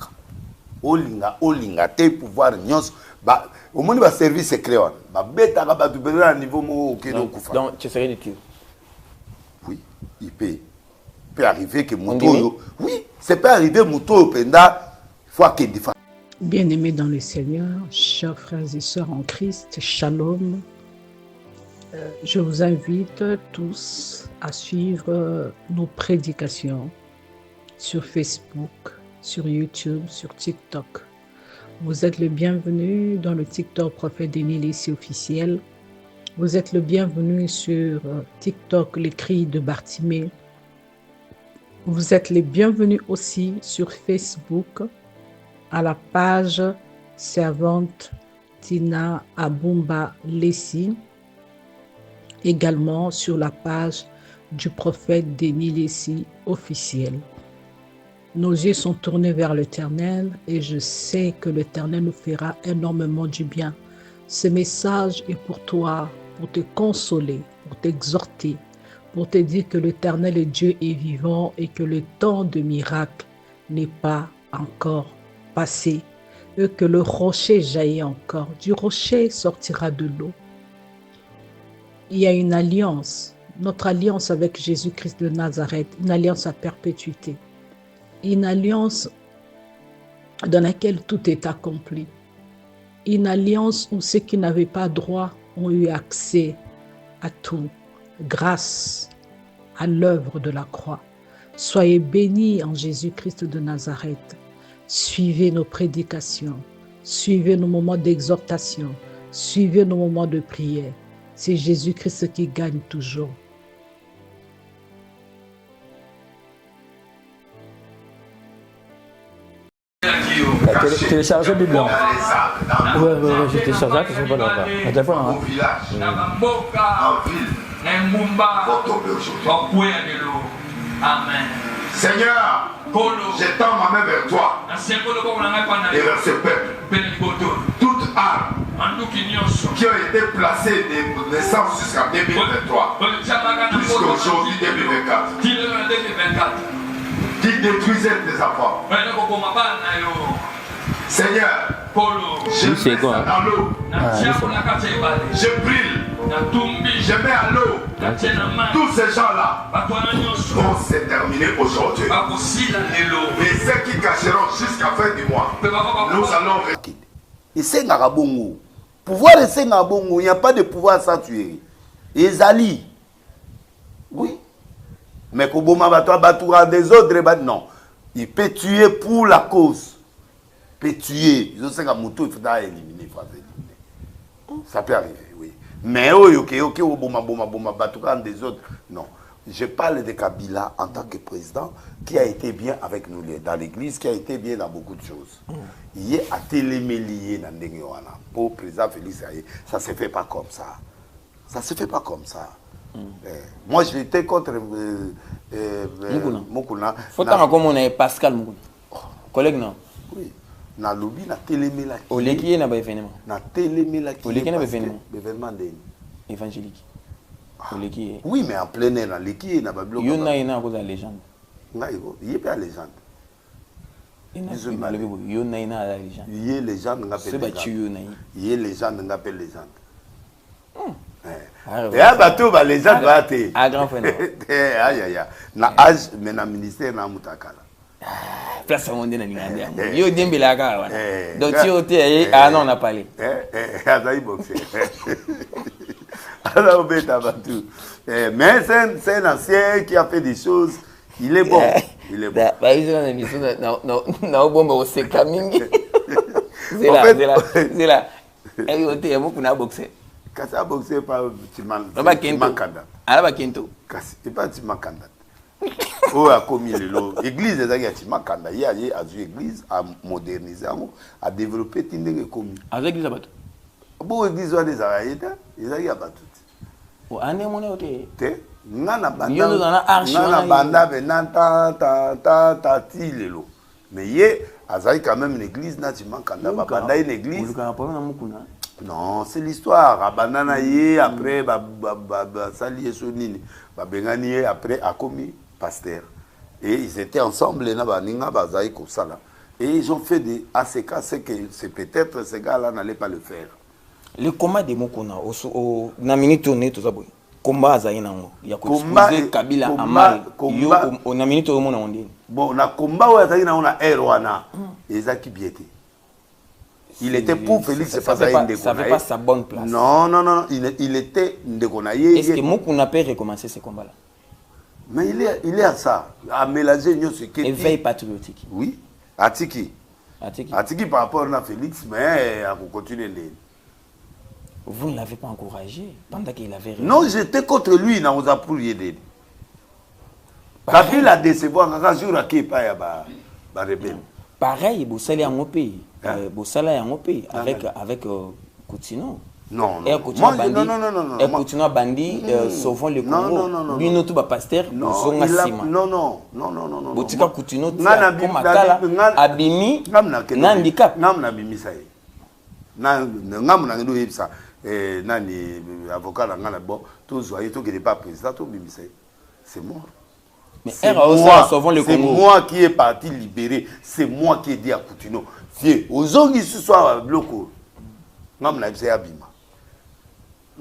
Olinga, te pouvoir Nyon au moins, le service secret. À niveau donc, tu serais de oui, il peut arriver que Mouto. Oui, c'est peut arriver Mouto Penda. Il faut qu'il défende. Bien-aimés dans le Seigneur, chers frères et sœurs en Christ, shalom. Je vous invite tous à suivre nos prédications sur Facebook, sur YouTube, sur TikTok. Vous êtes le bienvenu dans le TikTok Prophète Denis Lessie officiel. Vous êtes le bienvenu sur TikTok Les Cris de Bartimée. Vous êtes les bienvenus aussi sur Facebook à la page Servante Tina Abumba Lessie. Également sur la page du Prophète Denis Lessie officiel. Nos yeux sont tournés vers l'Éternel et je sais que l'Éternel nous fera énormément du bien. Ce message est pour toi, pour te consoler, pour t'exhorter, pour te dire que l'Éternel est Dieu et vivant et que le temps de miracle n'est pas encore passé et que le rocher jaillit encore. Du rocher sortira de l'eau. Il y a une alliance, notre alliance avec Jésus-Christ de Nazareth, une alliance à perpétuité. Une alliance dans laquelle tout est accompli. Une alliance où ceux qui n'avaient pas droit ont eu accès à tout, grâce à l'œuvre de la croix. Soyez bénis en Jésus-Christ de Nazareth. Suivez nos prédications, suivez nos moments d'exhortation, suivez nos moments de prière. C'est Jésus-Christ qui gagne toujours. Télécharger Bible. Ouais, j'ai téléchargé, c'est pas là. À chaque fois, Amen. Seigneur, j'étends ma main vers toi et vers ce peuple. Toute arme qui ont été placées de naissance jusqu'à 2023, jusqu'à aujourd'hui 2024, qui détruisait tes enfants. Seigneur, je mets ça dans l'eau. Je brille. Je mets à l'eau. Tous ces gens-là vont se terminer aujourd'hui. Et ceux qui cacheront jusqu'à la fin du mois, nous allons... Et c'est Narabongo. Pouvoir et c'est Narabongo, il n'y a pas de pouvoir sans tuer. Et Zali, oui. Mais Koboma Batoura des autres, non. Il peut tuer pour la cause. Il peut tuer. Il faudra éliminer. Ça peut arriver, oui. Mais ok, Oboma Batoura des autres, non. Je parle de Kabila en tant que président qui a été bien avec nous dans l'église, qui a été bien dans beaucoup de choses. Il est à télémélié dans le pour président Félix Aye. Ça ne se fait pas comme ça. Ça ne se fait pas comme ça. Moi, j'étais contre Mokuna. Faut que comme on est Pascal Mokuna. Collègue, non? Oui. Na lobby, na téléméla. Oleki na ba événement. Na téléméla. Oleki na ba événement. Événement évangélique. Oleki. Oui, mais en plein air, na leki na ba bloc. Yo na ina ko la légende. Il est pas légende. Yo na ina la légende. Il est légende nga C'est battu yo na. Il est légende nga appelle légende. Et à bateau, les gens vont être. À grand frère. Aïe. Na âge, mais na ministère, na mutakala. Place à mon dé, na l'ingandé. Yo dembe la cara. Donc, tu es. Ah non, on a parlé. Azaï boxé. Alors, mais c'est un ancien qui a fait des choses. Il est bon. Il est bon. Bah, ils ont une émission. Non, bon, c'est Kamingi. C'est là. Et yo, tu es beaucoup na boxé. Quand ça a boxé par Timan Kanda. Ah, bah, Kento. C'est pas Timan Kanda. Oh, a commis l'église des Agatima, quand il y a l'église, à moderniser, à développer, commis. Avec les abattus. Bon, l'église des Agatima, ils ont abattu. Oh, année mon côté. Nana banda benanta ta tilelo. Mais yé, azai quand même l'église natima kanda banda une église. Non, c'est l'histoire. Abanana yé après sali sonini. Bengani après a commis pasteur. Et ils étaient ensemble et nabaninga bazai kosala. Et ils ont fait des ACK, c'est peut-être ces gars-là n'allaient pas le faire. Le combat de Mokona au na minute tourné tout ça boy. Combat azai nango. Ya ko exposer Kabila amal. Yo au na minute au mona ondine. Bon, na combat où azai na ona erwana. Ezaki biété. Il était pour Félix, c'est pas ça. Ça fait pas sa bonne place. Non, non, non, il était Ndekonaye. Est-ce que Mokuna peut recommencer ce combat-là? Mais il est à ça, à mélanger ce qui est. Éveil patriotique. Oui, Atiki. Atiki par rapport à Félix, mais à continuer. Vous ne l'avez pas encouragé pendant qu'il avait raison. Non, j'étais contre lui, il n'a pas aider. Kabila a décevoir, quand jour à qui pas ya rebelle. Pareil, Boussala en pays. Boussala en pays avec Coutinho. Non, non. Et Coutinho bandi sauvant le Congo. Lui non tout pasteur. Non, non. Boutika Coutinho comme Akala abimi handicap. Namna bimisaye. Namna ndo yebisa nani avocat na ngana bon tous voyez tout qu'il n'est pas président tout bimisaye. C'est mort. Mais c'est moi qui est parti libérer, c'est moi qui ai dit à Coutinho, vieux, aux hommes qui se soient bloqués, moi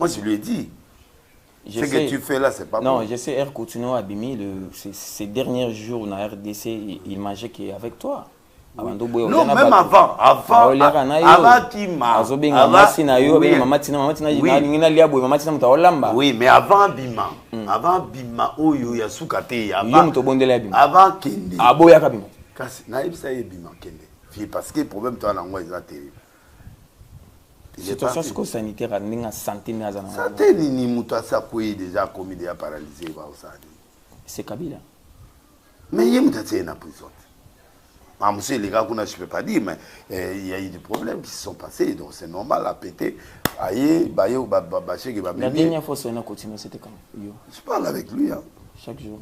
je lui ai dit, ce que tu fais là, c'est pas bon. Non, je sais, R. Coutinho a bimi, ces derniers jours dans RDC, il mangeait qu'avec toi. Oui. Non, même avant oui, mais avant Bima, Oyo Yasukate, avant Kende. Parce que le problème, toi, c'est terrible. Situation sanitaire, santé, santé, ni déjà commis déjà paralysé. C'est Kabila. Mais il y a une prison. Monsieur, les gars, je ne peux pas dire, mais il y a eu des problèmes qui se sont passés, donc c'est normal à péter. La dernière fois, c'était quand? Je parle avec lui. Hein. Chaque jour.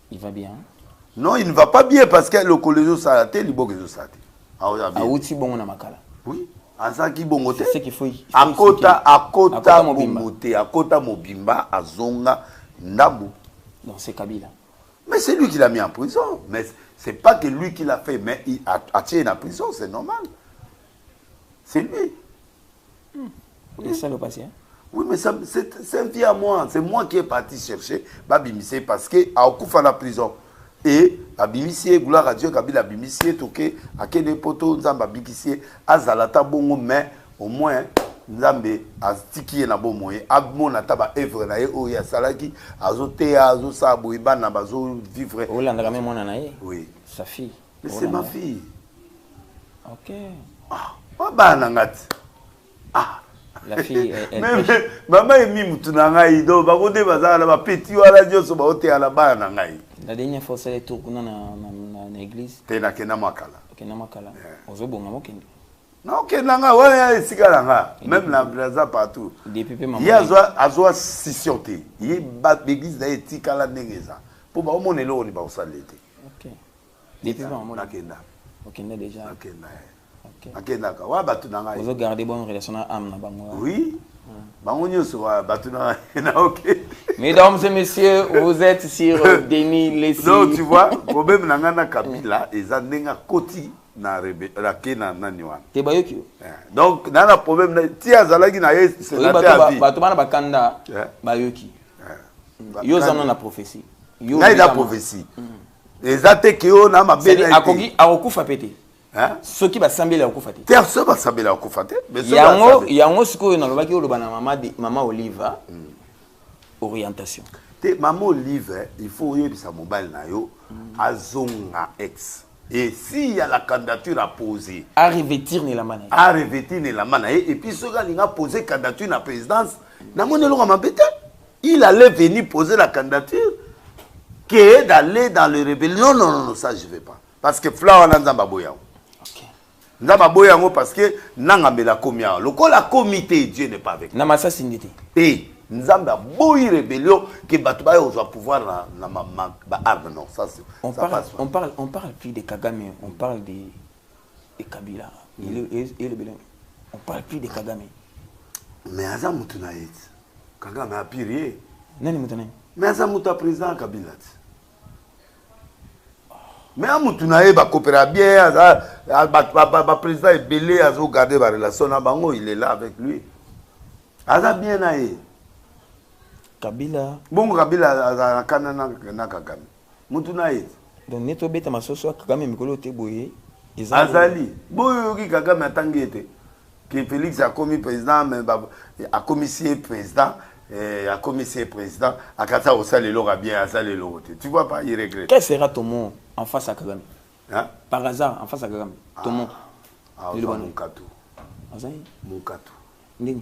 Il va bien? Non, il ne va pas bien parce que le collège s'arrête, il faut que je s'arrête. Oui. Azaki bongote. C'est ce qu'il faut. Akota Mobimba, Azonga, Ndabu. Donc c'est Kabila. Mais c'est lui qui l'a mis en prison. Mais c'est pas que lui qui l'a fait, mais il a tiré en prison, c'est normal. C'est lui. Et ça le patient? Oui, mais c'est un vie à moi. C'est moi qui est parti chercher Babimissé parce qu'il a occupé la prison. Et Babimissé, gloire à Dieu, Kabila Babimissé, Toké, Akene Poto, Nzamba Bikissé, Azalata Bongo, mais au moins. Nzambe aztiki na bomoye abmona taba evre na ye o ya salaki azote azo sabo ibana bazo vivre o landaka même mona na ye. Oui, sa fille. Mais c'est ma fille. OK. Ah bana ngati. Ah la fille elle maman emi mutuna ngai do bakonde bazala ba petit wala nyoso ba ote ala bana ngai. La dernière fois c'est tour kuna na église. Tena kena makala. Kena makala. Ozobonga mokende. Non, ok, même la blaza partout. Il y a Azoa Sissionté. Il y a l'église d'éthique à la Nengeza. Pour moi, on est là, on est pas au salé. Ok. Depuis maman. Ok, déjà. Ok, d'accord. Vous avez gardé bonne relation avec Amna Bango. Oui. Mesdames et messieurs, vous êtes sur Denis Lessi. Non, tu vois, le problème Nangana Kabila, ils ont un côté. Donc, dans le problème, si Azalagi n'a pas c'est la bakanda bayoki. Yo zana na prophétie. Yo na prophétie. Ezate ki yo na mabele. Akogi akokufa pete. Hein? Ceux qui va sambela akokufa te. Terre ce va sambela akokufa te. Yango siko na lobaki oloba na mama Oliva. Orientation. Te maman Olive, il faut yebisa mobile na yo azonga ex. Et s'il y a la candidature à poser, à revêtir la manaï. Et puis ce gars il a posé candidature à la présidence, il allait venir poser la candidature que d'aller dans les rébellions. Non, ça je ne vais pas. Parce que Flower Nzamba Boyango. Nzamba Boyango parce que Nangambela Komia. Le col a comité, Dieu n'est pas avec nous. Namasa Sinditi. Et Nzamba Boy rébellion que Batouba au pouvoir na arme. Non, ça c'est. On parle plus de Kagame, on parle de Kabila. Et le Bénin. On parle plus de Kagame. Mais Azam Moutunaït. Kagame a pire. Nani Moutunaït. Mais Azam Mouta président Kabila. Mais Moutunaït va coopérer bien. Le président est belé, à garder la relation. Il est là avec lui. Azam bien naïe. Kabila. Bon, Kabila a Kanana Kagame. Moutunaït. Donc, Neto Beta Masoso, Kagame Mikolo Teboye. Azali. Boyogi Kagame a tangué. Que Félix a commis président, mais a commissaire président, a commissaire président, a Kata Osale Lora bien, a Sale Lora. Tu vois pas, il regrette. Quel sera ton mot en face à Kagame? Hein? Par hasard, en face à Kagame. Ton mot. Mon katou. Mon katou. Ndini.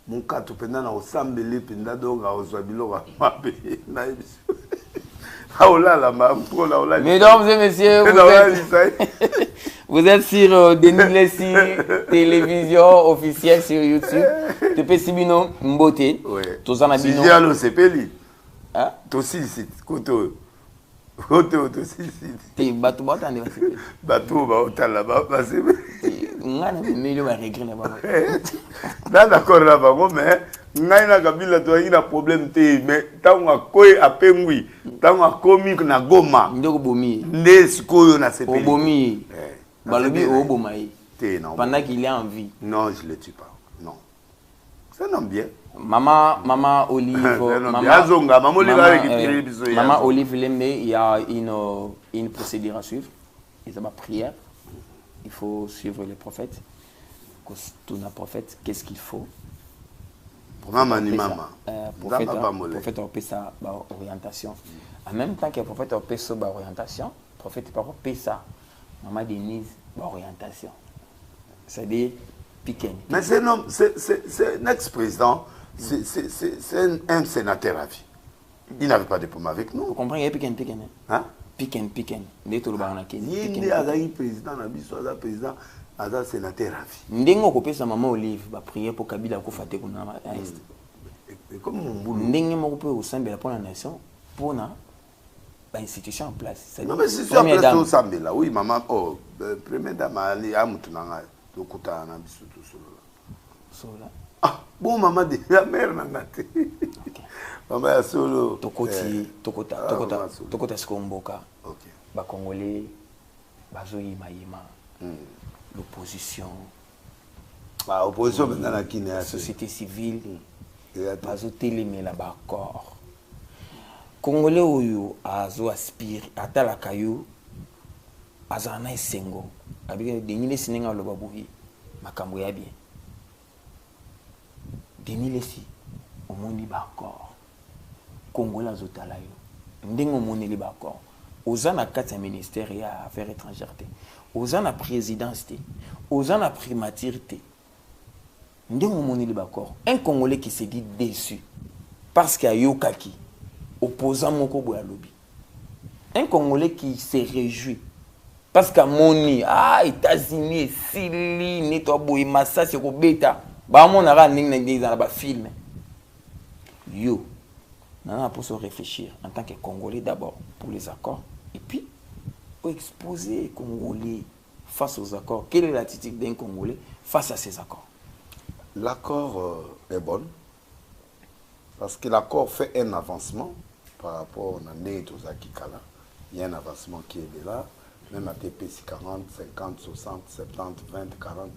Mon katou, pendant na osambele, pendant donc à Oswabilo, mabe, naïbis. Mesdames et messieurs, vous êtes sur Denis Lessi, télévision officielle sur YouTube. Tu peux Sibino Mbote. Tozana Bino. Sigialo Sepeli. Hein? Tosi site. Koto. Koto tosi site. Ti batu batu ande basepeli. Batu ba otala ba basepeli. Ngana milieu ba regret na ba. D'accord là ba mais ngai na Kabila to ina problème te mais tango koy apengwi tango komi na Goma ndoko bomi nde sikoyo na sepeli obomi balobi obomai te non pendant qu'il est en vie. Non, je le tue pas. Non. C'est non bien. Maman Olive Maman Olive Lembe, il y a une procédure à suivre. Il y a ma prière. Il faut suivre les prophètes. Tout un prophète, qu'est-ce qu'il faut? Prophète a sa orientation. En même temps que le prophète a sa orientation, le prophète n'a pas sa maman Denise orientation. C'est-à-dire piquer. Mais c'est un ex-président, c'est un sénateur à vie. Il n'avait pas de problème avec nous. Vous comprenez? Il y a piquer. Hein? Piquer. Il est président, président. Aza sénateur à vie. Ndengo ko pesa maman Olive ba prier pour Kabila ko faté ko na est. Et comme mon boulot. Ndengo mo ko au sambela pour la nation pour na ba institution en place. Non mais c'est sur place au sambela. Oui maman première dame ali amutunanga to kuta na biso to solo. Ah bon maman de la mère na ngate. Maman ya solo. Tokota skomboka. OK. Ba congolais bazoyi mayima. L'opposition, opposition maintenant la Guinée, la société civile, les là-bas Congolais oyo azo aspire atala kayo azana esengo abike denile sinenga loba boyi makambo ya bien denile si omoni ba corps Congolais azotala yo ndengo moneli ba corps ozana kati ya ministère ya affaires étrangères ozana présidence ozana primature ndengo moneli ba corps un Congolais qui se dit déçu parce qu'il y a yokaki opposant moko boya lobby. Un Congolais qui se réjouit parce qu'à moni États-Unis sili netto boy massa c'est ko beta ba mona ra ning ning dans ba film yo nana pour se réfléchir en tant que Congolais d'abord pour les accords et puis pour exposer les Congolais face aux accords. Quelle est l'attitude d'un Congolais face à ces accords? L'accord est bon parce que l'accord fait un avancement par rapport à Kala. Il y a un avancement qui est là, même à TPC 40, 50, 60, 70, 20, 40,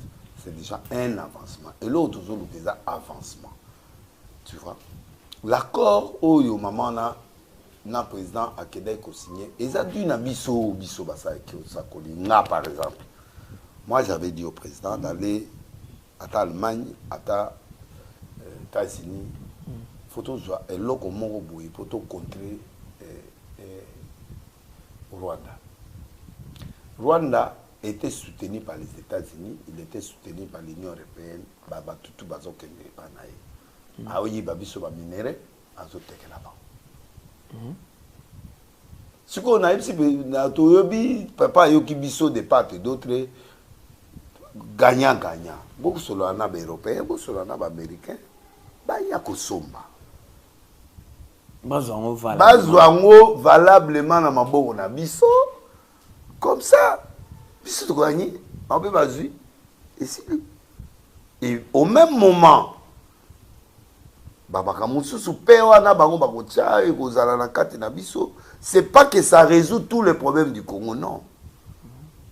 c'est déjà un avancement. Et l'autre, c'est déjà avancement. Tu vois? L'accord, où il y a maman na président à Québec a signé, ils ont dit na biso basa par exemple. Moi, j'avais dit au président d'aller à l'Allemagne, à États-Unis. Photo et loco moroboui pour contrer Rwanda. Rwanda était soutenu par les États-Unis, il était soutenu par l'Union européenne, tout bazo kende panaï. Aoyi babiso ba minéré, azoteke là-bas. Ce qu'on a ici, papa yoki biso de part et d'autre, gagnant. Beaucoup sur le nab européen, beaucoup sur le nab américain, bah il y a que somba. Bazouango valablement na maboko na biso, comme ça, biso to gagner, on peut baser. Et au même moment, c'est pas que ça résout tous les problèmes du Congo, non.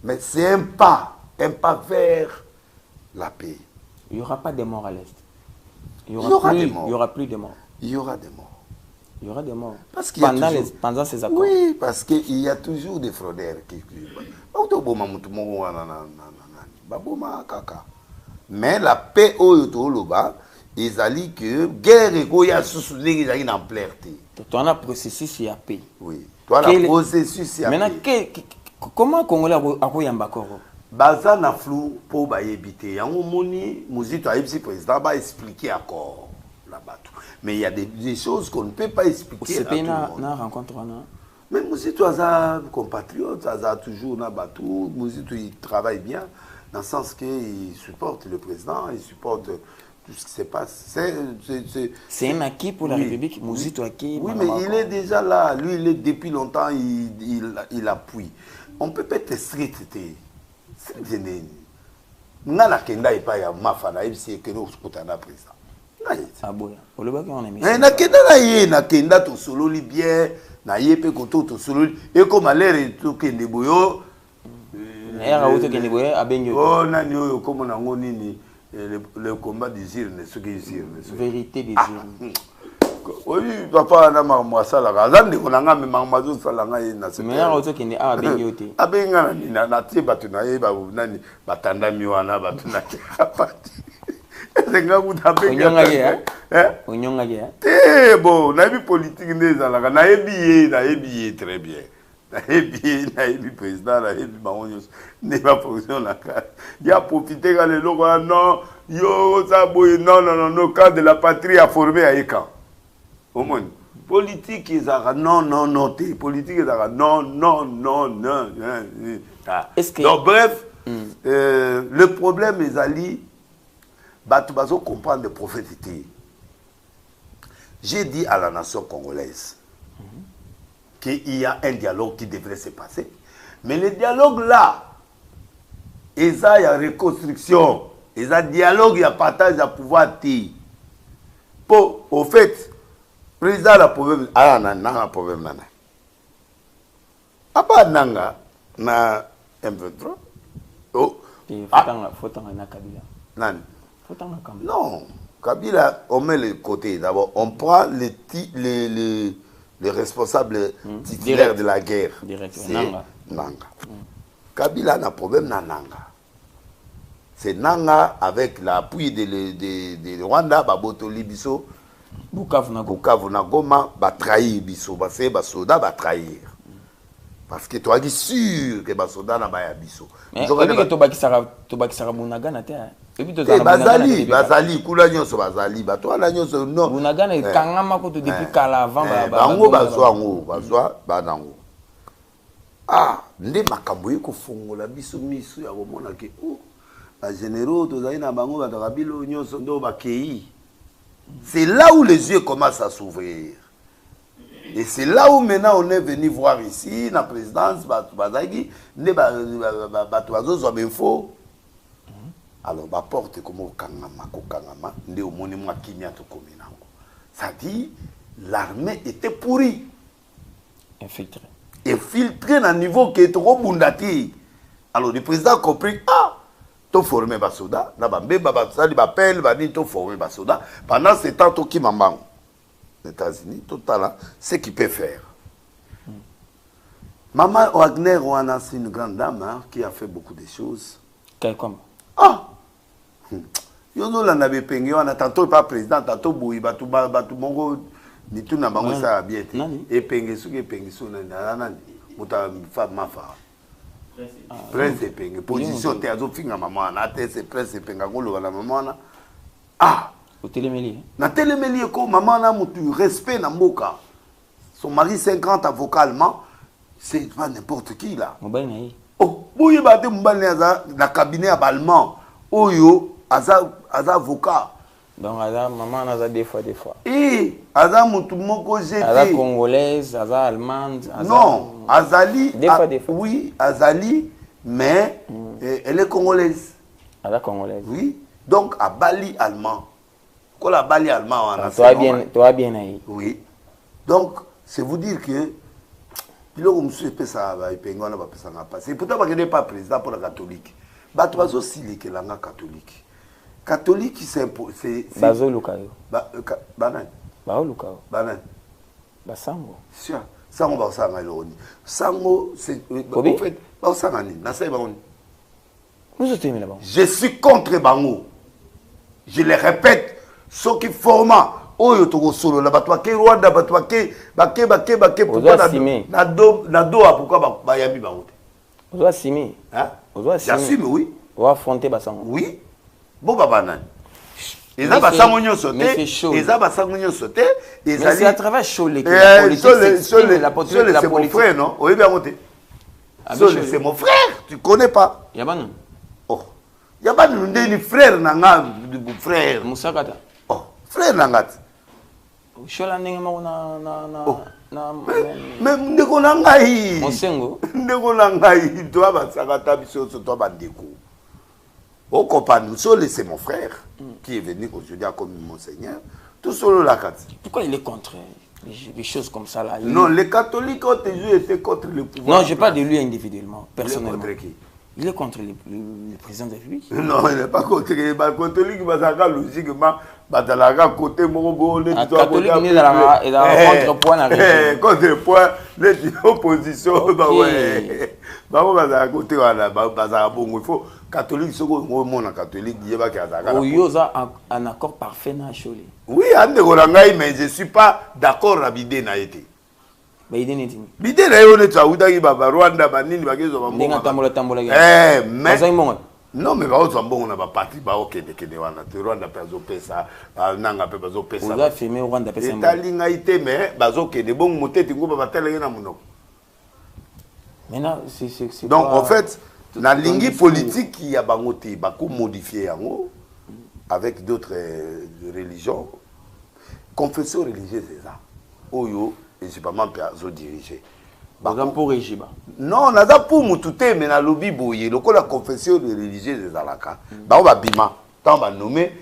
Mais c'est un pas vers la paix. Il n'y aura pas de morts à l'Est. Il y aura plus de morts. Il y aura des morts. Il y aura des morts. Parce pendant ces accords. Oui, parce qu'il y a toujours des fraudeurs. Mais la paix au Yotoloba, ils ont dit que guerre et il y a sous-souligné qu'ils ont en clarté. Tu as un processus, il y a paix. Oui. Tu as un processus, il y a paix. Maintenant, comment Congolais a un bakoro? Baza na flou pour éviter. Yango moni, Mouzito a le président va expliquer encore là-bas. Mais il y a des choses qu'on ne peut pas expliquer. C'est pas une rencontre. Mais Mouzito a compatriotes, a toujours na batou. Mouzito il travaille bien dans le sens qu'il supporte le président, il supporte tout ce qui se passe. C'est un acquis pour la République. Mouzito acquis. Oui, mais il est déjà là. Lui, il est depuis longtemps, il appuie. On peut pas être strict. Nga na kenda ipa ya mafana ibisi ekeno kutana président. Ah boya. Oloba ko on aime. Na kenda na kenda to sololi bien na yepe koto to sololi e ko malere to kende boyo. Era auto kende boyo abenyo. Oh nani oyo komo na ngoni ni le combat des urnes ce qui urnes. Vérité des urnes. Oui, papa na masala kazande konanga me mamazo salanga na se. Mais era auto kende abenyo te. Abenga na tie batu na ye ba nani batanda miwana batu na apati. Esenga kuta benga. Onyonga ge. Eh bon, na bi politique ndezalaka na yebi très bien. Na yebi président na yebi bangonyo ne ba fonction na ka. Ya profiter ka le loko non, yo ça boy non, cadre de la patrie a formé à Eka. Au moins, politique, ils ont non, politique, ils ont non. Est-ce que... Donc, bref, le problème, les alliés, ils comprendre de prophétie. J'ai dit à la nation congolaise qu'il y a un dialogue qui devrait se passer. Mais le dialogue là, il y a reconstruction, il y a dialogue, il y a partage, il y a pouvoir. Au fait, président a problème un problème nana. Apa nanga na M23. Oh, faut na Kabila. Nan. Faut na Kabila. Non, Kabila on met le côté d'abord, on prend les responsables titulaires de la guerre. C'est Nanga. Kabila a un problème na Nanga. C'est Nanga avec l'appui de Rwanda Baboto Libiso. Bukavu na Goma va trahir biso, ba soda va trahir. Parce que toi tu es sûr que ba soda na ba ya biso. Mais to bakisara Bunaga na te. Et puis to bazali kula nyonso bazali ba to ala nyonso non. Bunaga na kangama ko to depuis kala avant bango bazwa banango. Ah, nde makambo yeko fongola biso miso ya komona ke ba généraux to zali na bango ba kabilo nyonso ndo ba kei. C'est là où les yeux commencent à s'ouvrir. Et c'est là où maintenant on est venu voir ici, la présidence, alors, ma porte comme au Kangama, ne au monument qui a tout commis. Ça dit, l'armée était pourrie. Infiltrée dans le niveau qui est trop bundati. Alors, le président a compris, to formé basoda na bambe babasali bapel bani to formé basoda pendant ce temps to kimambango les États-Unis total ce qu'il peut faire. Maman Wagner wana c'est une grande dame qui a fait beaucoup de choses. Comme yono la nabe pengi wana tantôt pas président tantôt boui batu mongo ni tout na bango ça bien et pengi suki pengi sona nani muta femme fa Prince Pengue, position théâtre finga maman, na tête c'est Prince Pengue ngolo la maman. Au télémélier. Na télémélier ko maman na mutu respect na mboka. Son mari 50 avocat allemand, c'est pas n'importe qui là. Oh, boye ba te mbane aza na cabinet allemand. Oyo aza avocat. Donc maman aza des fois. Eh, aza mutu moko jeté. Aza congolaise, aza allemande, non, azali des fois. Oui, azali mais elle est congolaise. Aza congolaise. Oui. Donc à Bali allemand. Quand la Bali allemand on a toi bien aí. Oui. Donc c'est vous dire que il a comme ça ça va pengo na ba pesa na passer. Pourtant pas que pas président pour la catholique. Ba tu vas aussi les que la catholique. Catholique c'est bazo lukayo. Banan. Ba lukayo. Banan. Ba sango. Sûr. Sango ba sanga loni. Sango c'est en fait ba sanga ni na sai ba on. Nous sommes là-bas. Je suis contre Bango. Je le répète, ceux qui forment, oyo toko solo la batwa ke Rwanda batwa ke bake pourquoi na do pourquoi ba yami bango. On doit assumer. Hein? On doit assumer. J'assume oui. On va affronter Basango. Oui. Bon baba nan. Eza Basango nyoso te, eza Basango nyoso te, eza c'est à travers Cholé que la politique c'est mon frère non? Oui bien monté. C'est mon frère, tu connais pas? Yabanou. Oh. Yabanou ndeni frère nanga frère. Musakata. Oh, frère nangati. Chola ndenge moko na mais ndeko na ngai. Mosengo. Ndeko na ngai toi basakata biso toi bandeko. Au compagnon, c'est mon frère qui est venu aujourd'hui comme monseigneur. Tout solo la carte. Pourquoi il est contre les choses comme ça là? Non, les catholiques ont toujours été contre le pouvoir. Non, je parle de lui individuellement, personnellement. Il est contre qui? Il est contre le président de la République. Non, il n'est pas contre les catholiques, mais logiquement, Badalaga côté Morobo, les catholiques il est contrepoint à la contrepoint, les oppositions. Côté il faut catholique, ce qu'on catholique, il y a un accord parfait dans Cholé. Oui, mais je ne suis pas d'accord avec l'idée. Mais il est bidé na yo netu awudaki baba Rwanda banini bakezo bambongo tambola mais non mais ba mbongo na ba parti ba okende kende wana te Rwanda pezo pesa nanga pe bazo pesa vous avez filmé Rwanda pesa etalinga ite mais bazo kende bongo moteti ngo ba telenge na munoko. Maintenant c'est donc en fait na lingi politique il y a bangote ba ko modifier yango avec d'autres religions confession religieuse c'est ça oyo et c'est pas mal pour diriger. Pour régime. Non, on a pour moutouté, mais na lobby boye. Le la confession religieuse des Alaka. Bah on va bima. Tant on va nommer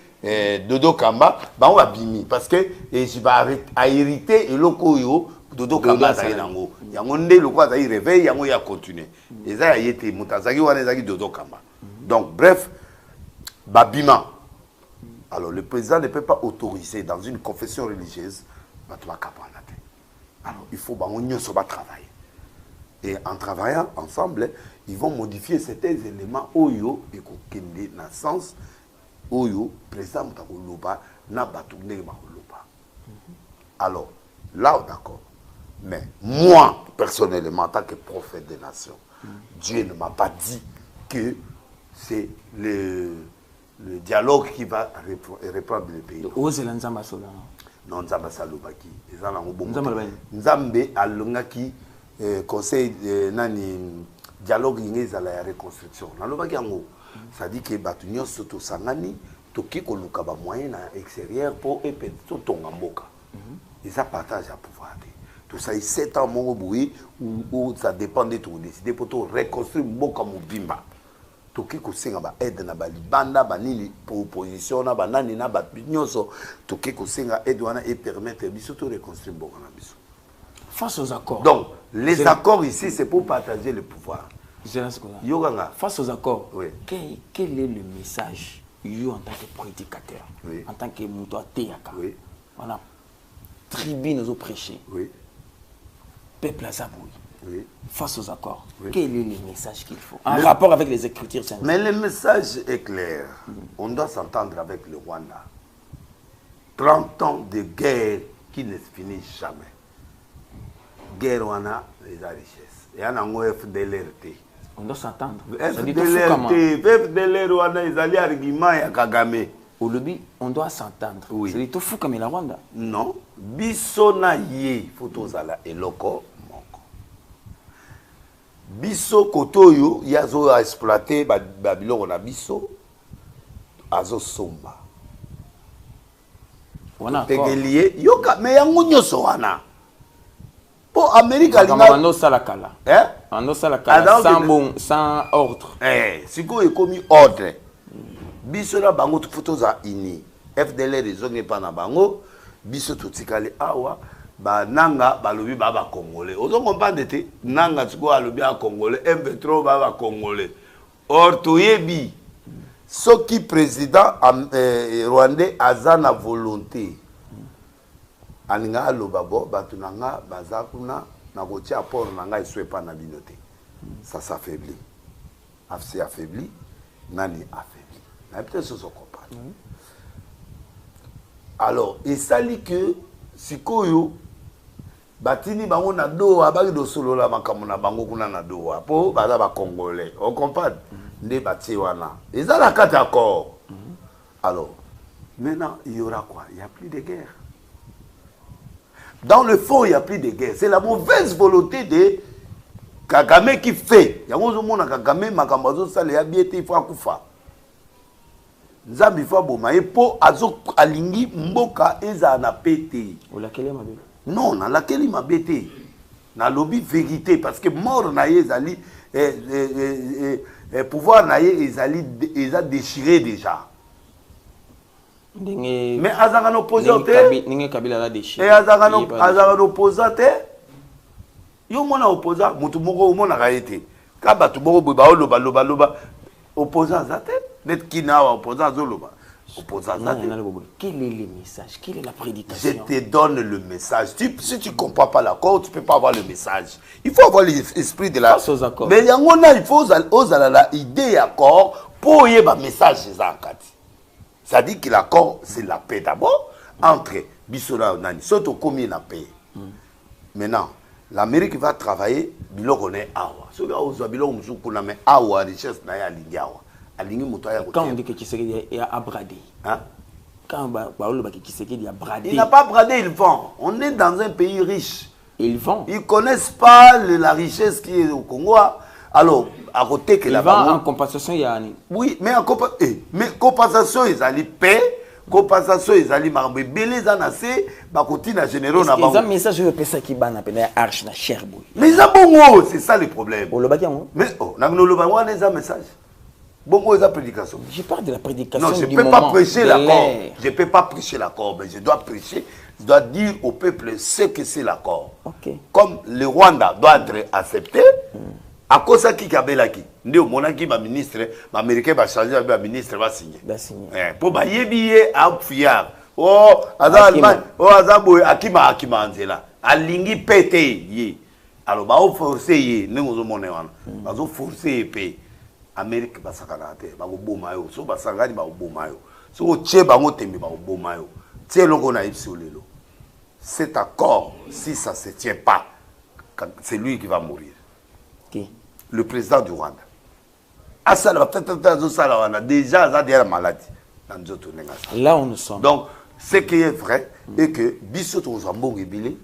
Dodo Kamba, bah on va bimi parce que je vais hériter et le koyo Dodo Kamba ça y nango. Yangonde le quoi ça y réveille, yango y a continuer. Et ça y était moutazagi wana zagi Dodo Kamba. Donc bref, bah bima. Alors le président ne peut pas autoriser dans une confession religieuse, bah tu vas capable. Alors, il faut travailler. Et en travaillant ensemble, ils vont modifier certains éléments oyo et kokende na sens oyo président mutakoloba na batune makoloba. Alors, là d'accord. Mais moi personnellement en tant que prophète des nations, Dieu ne m'a pas dit que c'est le dialogue qui va reprendre le pays. Non, Nzamba Salobaki. Nzambe alongaki conseil nani dialogue ingeza la reconstruction. Nalobaki yango. Ça dit que batunyo soto sangani toki ko luka ba moyen na extérieur pour epé to tonga mboka. Et ça partage à pouvoir. Tout ça il 7 ans mon boui où ça dépend de tout décider pour to reconstruire mboka mobimba. Toki ko senga ba aide na ba libanda ba nini pour opposition na ba nani na ba nyonso toki ko senga aide wana et permettre biso to reconstruire mboka na biso face aux accords. Donc les accords ici c'est pour partager le pouvoir. Yoganga face aux accords. Oui. Quel est le message you en tant que prédicateur, oui, en tant que muto teyaka. Oui. On a tribu nous prêché. Oui. Peuple à Zaboui. Oui. Face aux accords, oui, quel est le message qu'il faut en rapport avec les Écritures saintes? Mais le message est clair. On doit s'entendre avec le Rwanda. 30 ans de guerre qui ne se finissent jamais. Guerre, on a les richesses. Et on a un FDLRT. On doit s'entendre. FDLRT, on a les arguments à Kagame. Au lobby, on doit s'entendre. Oui. C'est tout fou comme la Rwanda. Non. Biso na ye fotozala eloko moko. Biso kotoyo yazo exploiter ba biloko na biso azo somba. Wana tegelier yoka me yango nyoso wana. Po Amerika linga ando sala kala. Ando sala kala sans ordre. Siko ekomi ordre. Biso na bango tufotoza ini. FDLR ezonge pa na bango. Biso tutikali awa ba nanga balobi ba congolais. Ozo comprendre te nanga siko alobi a congolais M23 ba congolais. Or toyebi soki président rwandais azana volonté. Alinga aloba bo batu nanga baza kuna na kotia apport nanga eswe pa na binote. Ça s'affaiblit. C'est affaibli, nani affaibli. Mais peut-être ce sont comprendre. Alors, et ça dit que sikoyo batini bango na doa baki do solo la makambo na bango kuna na doa po baza ba congolais. On comprend nde bati wana. Et ça la carte accord. Alors, maintenant il y aura quoi? Il n'y a plus de guerre. Dans le fond, il n'y a plus de guerre. C'est la mauvaise volonté de Kagame qui fait. Il y a un monde Kagame, Makambazo, ça les a bien été, il faut akufa. Nzambi fa boma et po azo alingi mboka eza na pété. Ou laquelle m'a non, na laquelle m'a bêté. Na lobby vérité parce que mort na ezali pouvoir na ezali eza déchiré déjà. Mais azanga opposant ninge Kabila la déchiré. Et azanga opposant yo mona opposant mutu moko mona kaete. Ka batu moko ba loba opposant zate net kina opposant zoloba. Opposant zate. Quel est le message? Quelle est la prédication? Je te donne le message. Si tu comprends pas l'accord, tu peux pas avoir le message. Il faut avoir l'esprit de la. Mais il faut oser la idée accord pour y avoir message des encadrés. Ça dit que l'accord, c'est la paix d'abord entre Bissora et Nani. Surtout combien la paix. Maintenant, l'Amérique va travailler, biloko ne awa. Ce gars ozo biloko musuku na me awa richesse na ya lingawa. Alingi mutoya ko. Quand on dit que Tshisekedi est à brader. Hein? Quand Baolo ba Tshisekedi a bradé. Il n'a pas bradé, il vend. On est dans un pays riche. Ils vendent. Ils connaissent pas la richesse qui est au Congo. Alors, à côté que la banque en compensation il y a oui, mais en compensation ils allaient paix, compensation ils allaient marber belé zanacé, ba côté na généraux na banque. C'est un message je veux ça qui ban appelé arche na Cherbourg. Mais ça bongo, c'est ça le problème. Au lobakiango. Mais na no lobakiango les un message. Bongo les prédication. Je parle de la prédication. Non, je ne peux pas prêcher l'accord. Je peux pas prêcher l'accord, mais je dois prêcher, je dois dire au peuple ce que c'est l'accord. OK. Comme le Rwanda doit être accepté. À cause de qui kabelaki ndio monaki ba ministre ba américain ba changer ba ministre ba signer pour ba yebiye a fiar aza Allemagne aza boy akima nzela alingi pété ye alors ba forcer ye nengo mona wana bazo forcer pe Amérique ba sakana te ba go boma yo so ba sangani ba boma yo so tche ba ngotembi ba boma yo tie longo na ipsi olelo. Cet accord si ça se tient pas c'est lui qui va mourir. Qui? Le président du Rwanda. Déjà, il a maladie. Là où nous sommes. Donc, ce qui est vrai est que Bissot aux Zambong et Bilé,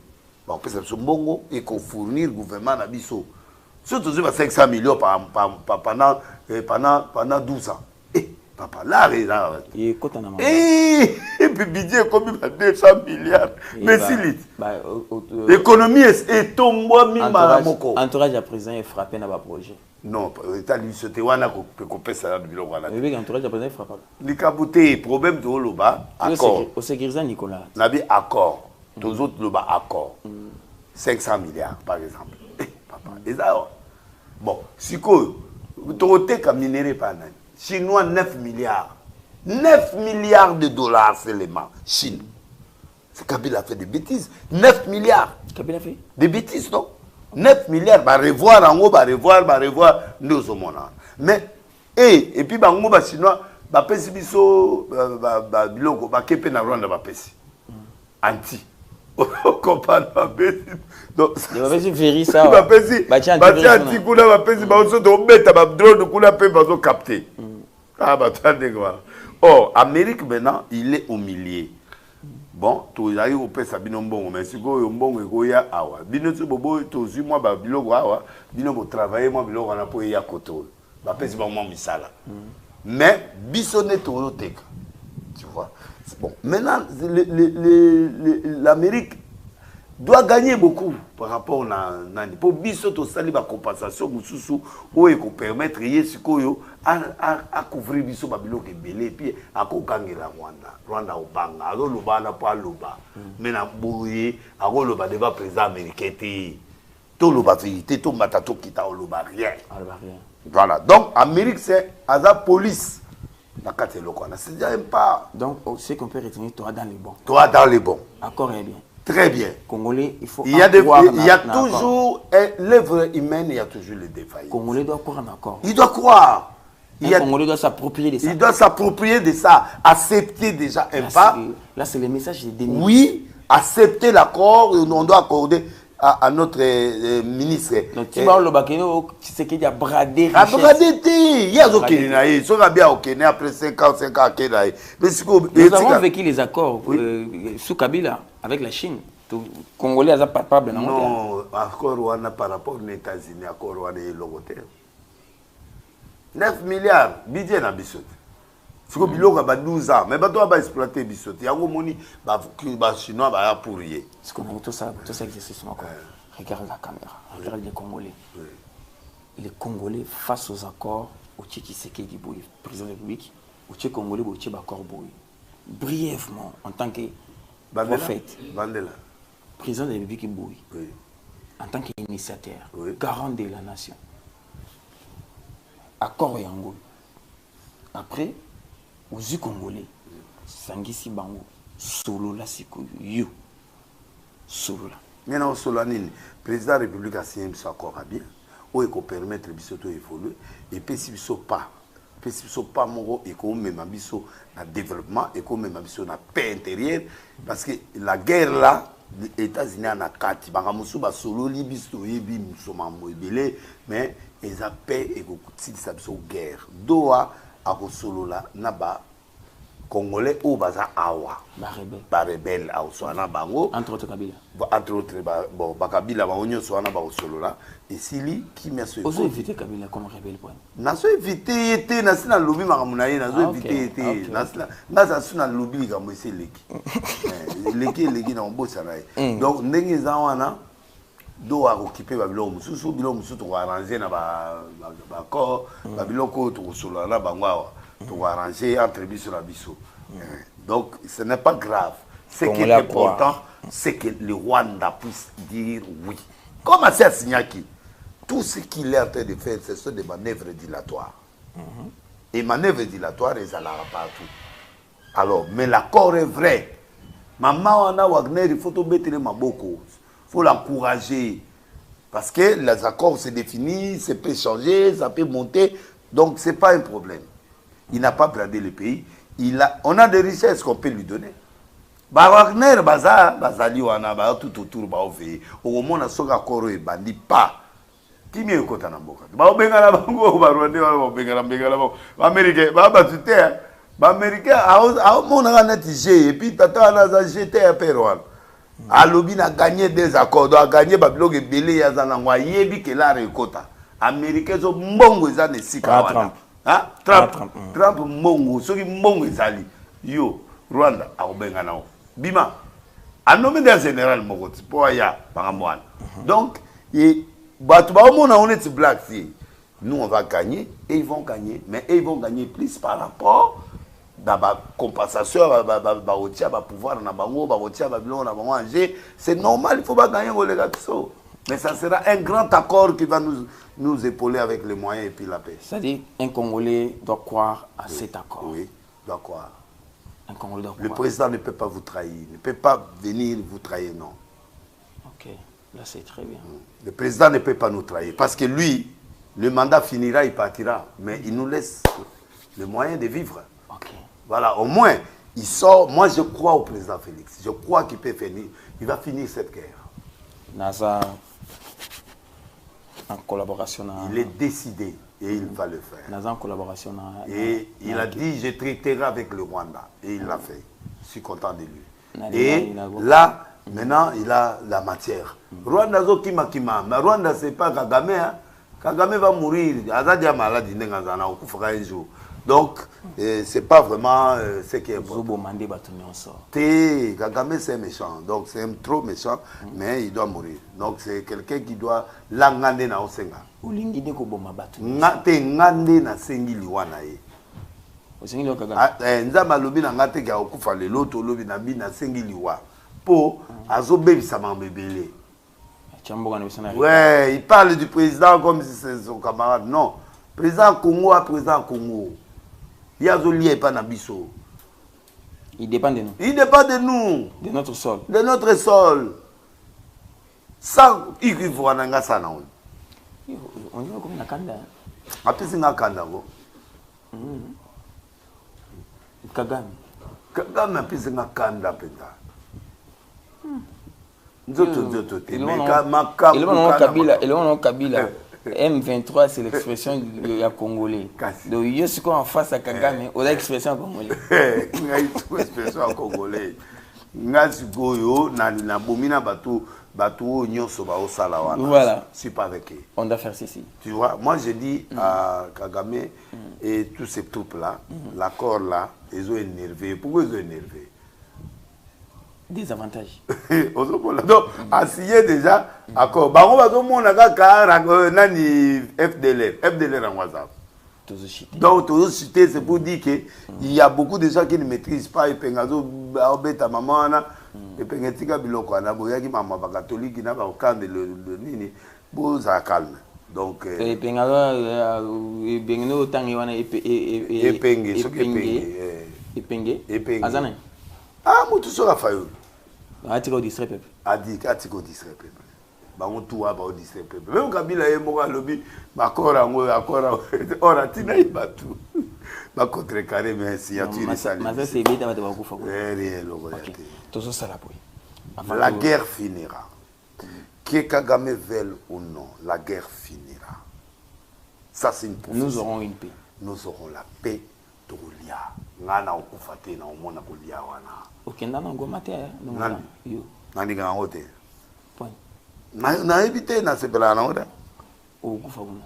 on peut se bongo et qu'on fournit le gouvernement à Bissot. Surtout 500 millions pendant 12 ans. Papa, là, et puis, budget comme 200 milliards. Mais si l'économie est tombée, entourage à présent est frappé dans le projet. Non, c'était un peu ça de biloko wana. Mais entourage à présent est frappé. Les capotés, problème de l'oba, accord. Au sécurisant Nicolas. Nabi accord. Tous autres l'oba accord. 500 milliards par exemple. Papa, et ça. Bon, si quoi, tu as comme minéré par an. Chinois 9 milliards. 9 milliards de dollars seulement. Chine. C'est Kabila a fait des bêtises. 9 milliards. Kabila a fait des bêtises, non? 9 milliards. Bah revoir en haut, bah revoir. Nous au monde. Mais, et puis, bah, on va chinois, bah, pesi biso, bah, biloko, bah, kepe na Rwanda, bah, pesi. Anti. Comprendre, bah, pesi. Donc, bah, pesi, véri ça. Bah, pesi. Bah, tiens, anti, kuna, bah, pesi, bah, on se doit mettre, bah, drone, kuna, pe, bah, capter. Ah, bah, quoi. Or, Amérique maintenant, il est au milieu. Bon, tu as eu au pays Sabino Mbongo, mais si tu as eu Mbongo, tu as eu Awa. Bino tu bobo, tu as eu moi, Bilo Awa, Bino pour travailler, moi, Bilo on a pour y aller. C'est pas moi, Misala. Mais, Bissonnet, tu vois. Bon, maintenant, l'Amérique doit gagner beaucoup par rapport à Nani. Pour Bissot, ça, la compensation, où il peut permettre à couvrir Bissot, Babylon, et puis à gagner la Rwanda. Rwanda au Banga, à Loba, n'a pas Loba. Maintenant, Bouye, à Loba, débat président américain, tout le vérité, tout matato qui t'a au Loba, rien. Voilà. Donc, Amérique, c'est à la police. C'est déjà un pas. Donc, ce qu'on peut retenir, toi dans les bons. Toi dans les bons. Accord est bien. Très bien. Congolais, il faut. Il y a toujours l'œuvre humaine, il y a toujours les défaillances. Congolais doit croire en accord. Il doit croire. Congolais doit s'approprier de ça. Il doit s'approprier de ça, accepter déjà un pas. Là, c'est le message de Denis. Oui, accepter l'accord, on doit accorder à notre ministre. Donc, tu vas au Bakeno, tu sais qu'il y a bradé. A bradé, il y a au Kenya, ils sont bien au Kenya après 5 ans, Kenya. Nous avons vécu les accords sous Kabila avec la Chine. Congolais, ça pas capable. Non, accord Rwanda par rapport aux États-Unis, accord Rwanda est logoté. 9 milliards, budget na bisot. Si vous avez 12 ans, mais vous avez exploité bisot. Il y a un moni, les Chinois vont pour rien. Ce qu'on a tout ça exercice encore. Regarde la caméra, regarde les Congolais. Les Congolais face aux accords, au Tshisekedi qui bouille, président de la République, au Tché Congolais, au Tché Bakor bouille. Brièvement, en tant que prophète, président de la République qui bouille, en tant qu'initiateur, garant de la nation. Accord et Angola. Après, aux yeux Congolais, Sangisi Bango, solo la Sikoyo, you. Solo la. Maintenant, Solanine, le président de la République a signé un accord bien, où il peut permettre Bissot d'évoluer, et puis si Bissot pas, mon et qu'on met ma Bissot dans le développement, et qu'on met ma Bissot dans la paix intérieure, parce que la guerre là, les États-Unis en a 4, Bagamousou, Solo, Libisto, Yebi, Moussoma, Moïbele, mais ils ont paix et beaucoup de guerre. Doha, à Solo là, Naba, Congolais ou baza awa ba rebelle au soana bango entre autres Kabila bon Kabila ba onyo soana ba solo là et sili qui m'a so ozo éviter Kabila comme rebelle point na so éviter était na sina lobby makamuna ye na so éviter était na sa sina lobby ka mo ese leki na mbosa na donc ndenge za wana do a occuper ba biloko mususu to arranger na ba corps ba biloko to solo na bango awa pour arranger entre biso et biso. Donc, ce n'est pas grave. Ce qui est important, c'est que le Rwanda puisse dire oui. Comme à Signaki, tout ce qu'il est en train de faire, ce sont des manœuvres dilatoires. Et manœuvres dilatoires, ils n'allent partout. Alors, mais l'accord est vrai. Maman, on a Wagner, il faut mettre les maboko. Il faut l'encourager. Parce que les accords se définissent, ça peut changer, ça peut monter. Donc, ce n'est pas un problème. Il n'a pas bradé le pays. On a des richesses qu'on peut lui donner. Wagner, Bazali, tout autour, au moment où on a encore un bandit, pas. Qui m'est au côté de l'Amboka? Américain, et puis Tata a jeté un Pérouan. Alobi a gagné des accords, a gagné Babylone et Belé, Yazanangwa, Yebi, Kelar et Kota. Américains sont bons, ils ont des Trump. Trump Mongo, ceux qui Mongo Zali, yo, Rwanda, Aubengana, Bima, a nommé d'un général Mogoti, pour Aya, Pangamouane. Donc, on est black, nous on va gagner, et ils vont gagner, mais ils vont gagner plus par rapport à la compensation, à pouvoir, c'est normal, il ne faut pas gagner les gars. Mais ça sera un grand accord qui va nous épauler avec les moyens et puis la paix. C'est-à-dire un Congolais doit croire à cet accord. Oui, doit croire. Un Congolais doit le croire. président ne peut pas vous trahir, ne peut pas venir vous trahir, non. Ok, là c'est très bien. Le président ne peut pas nous trahir parce que lui, le mandat finira, il partira. Mais il nous laisse le moyen de vivre. Ok. Voilà, au moins, il sort. Moi, je crois au président Félix. Je crois qu'il peut finir. Il va finir cette guerre. NASA, en collaboration. Il est décidé. Et il va le faire. Dans une collaboration. Et il a dit, je traiterai avec le Rwanda. Et il l'a fait. Je suis content de lui. Et là, maintenant, il a la matière. Rwanda, mais Rwanda, ce n'est pas Kagame. Hein. Kagame va mourir. Azadia malade, un jour. Donc, ce n'est pas vraiment ce qui est important. Kagame, c'est méchant. Donc, c'est trop méchant, mais il doit mourir. Donc, c'est quelqu'un qui doit l'engager dans le Sénat. Ngande na sengi liwana ye. Nzama lobi na ngate ka okufa le loto lobi na bina sengi liwa. Po azobebisa mambebele. Ouais, il parle du président comme si c'est son camarade. Non, président Congo à président Congo. Il y a zolié pas na biso. Il dépend de nous. Il dépend de nous. De notre sol. De notre sol. Ça, il faut en ça na on. On dirait comme un kanda. Après c'est un kanda go. Kagame. Kagame après c'est un kanda penda. Nzoto te. Il est Kabila. M23 c'est l'expression du Congolais. Donc il ce qu'on en face à Kagame, on a l'expression congolais. Il a l'expression congolais. Ngasi goyo na bomina bateau nyonso ba osala wana. Voilà. C'est pas avec eux. On doit faire ceci. Tu vois, moi je dis à Kagame et tous ces troupes là, l'accord là, ils ont énervé. Pourquoi ils ont énervé? Des avantages. Donc, à signer déjà, accord. Bango bazo mona kaka nani FDLR en WhatsApp. Donc, toujours cité, c'est pour dire qu'il y a beaucoup de gens qui ne maîtrisent pas. Et pengazo ta maman et pengetika biloko na boya ki maman ba catholique na ba camp de le nini, bo ça calme. Donc et pengazo et bengno tangi wana epenge azana. Ah, mutu sera fayo. Atiko distrait peuple. Atiko distrait peuple. Bango tuwa ba distrait peuple. Même Kabila ye moka lobi bakora ngo akora ora tina ibatu. Ba contrecarrer mais si ya tu ça. Mais c'est beta ba kufa. Réel logo ya te. Tozo sala boy. La guerre finira. Que Kagame veuille ou non, la guerre finira. Ça c'est une prophétie. Nous aurons une paix. Nous aurons la paix. Tolia ngana okufate na omona kolia wana okenda na ngoma te nani yo nani nga ngote point na ebite na sepela na oda okufa kuna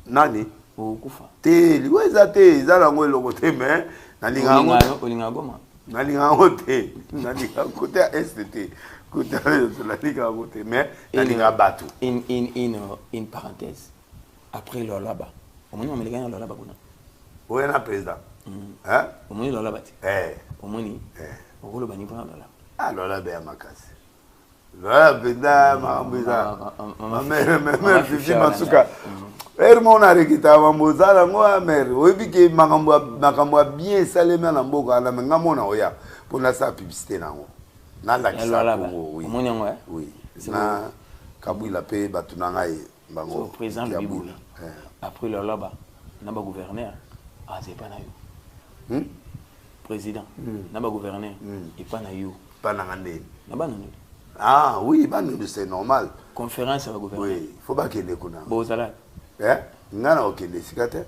nani okufa te liweza te izala ngo eloko te mais nani nga ngote olinga goma nani nga ngote nani nga côté STT côté nani nga ngote mais nani nga batu une parenthèse après le là-bas au moins on me gagner là-bas kuna ouais na président. Hein? Au moins, il bâti. Au moins, il y a pas de ah, Lola Béa Makasi. Lola Béda, ma mère, Fifi Masuka. Hermon a réquita, Mamboza, la moi, mère. Oui, puis Makamboa bien salé, mais en boca, la Mengamona, oya, pour la sa publicité. Nan la oui. Oui. Na Kabou la paix, Batunangaï, Bango. Président de Bibouli. Après le là-bas, n'a pas gouverneur. Ah, c'est pas na yo. Président, n'a pas gouverneur. Et pas na yo. Pas na ngandé. N'a pas ah oui, c'est normal. Conférence à la gouverneur. Oui, faut pas qu'il y ait kuna. Bon, ça là. Ngana okende sikate.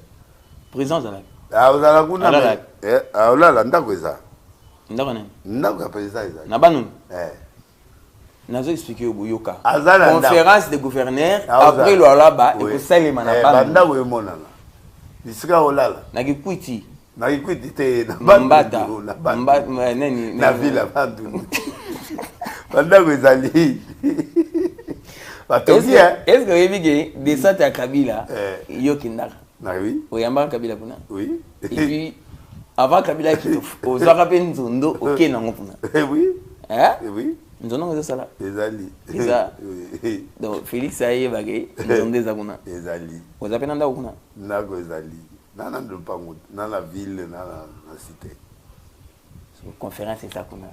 Président Zala. Ah, vous allez kuna. Ah là, ndako eza. Ndako nani? Ndako président eza. Na banu. Nazo expliquer au Boyoka. Conférence de gouverneurs après le là-bas et pour ça les manapa. Ndako emonana. Disika olala. Nagikwiti. Nagikwiti te na Mbata. Nani na villa bandu. Ndako ezali. Est-ce que Rebige descend à Kabila Yokindaka? Oui. Oui, Yamba Kabila Puna. Oui. Et puis avant Kabila qui aux Arabes Nzondo au Kenya ngopuna. Oui. Hein? Oui. Nzondo ngeza sala. Ezali. Eza. Donc Félix Aye bagay Nzondo ezakuna. Ezali. Vous appelez nanda okuna? Ndako ezali. Nana ndopango na la ville na la cité. Conférence c'est ça kuna.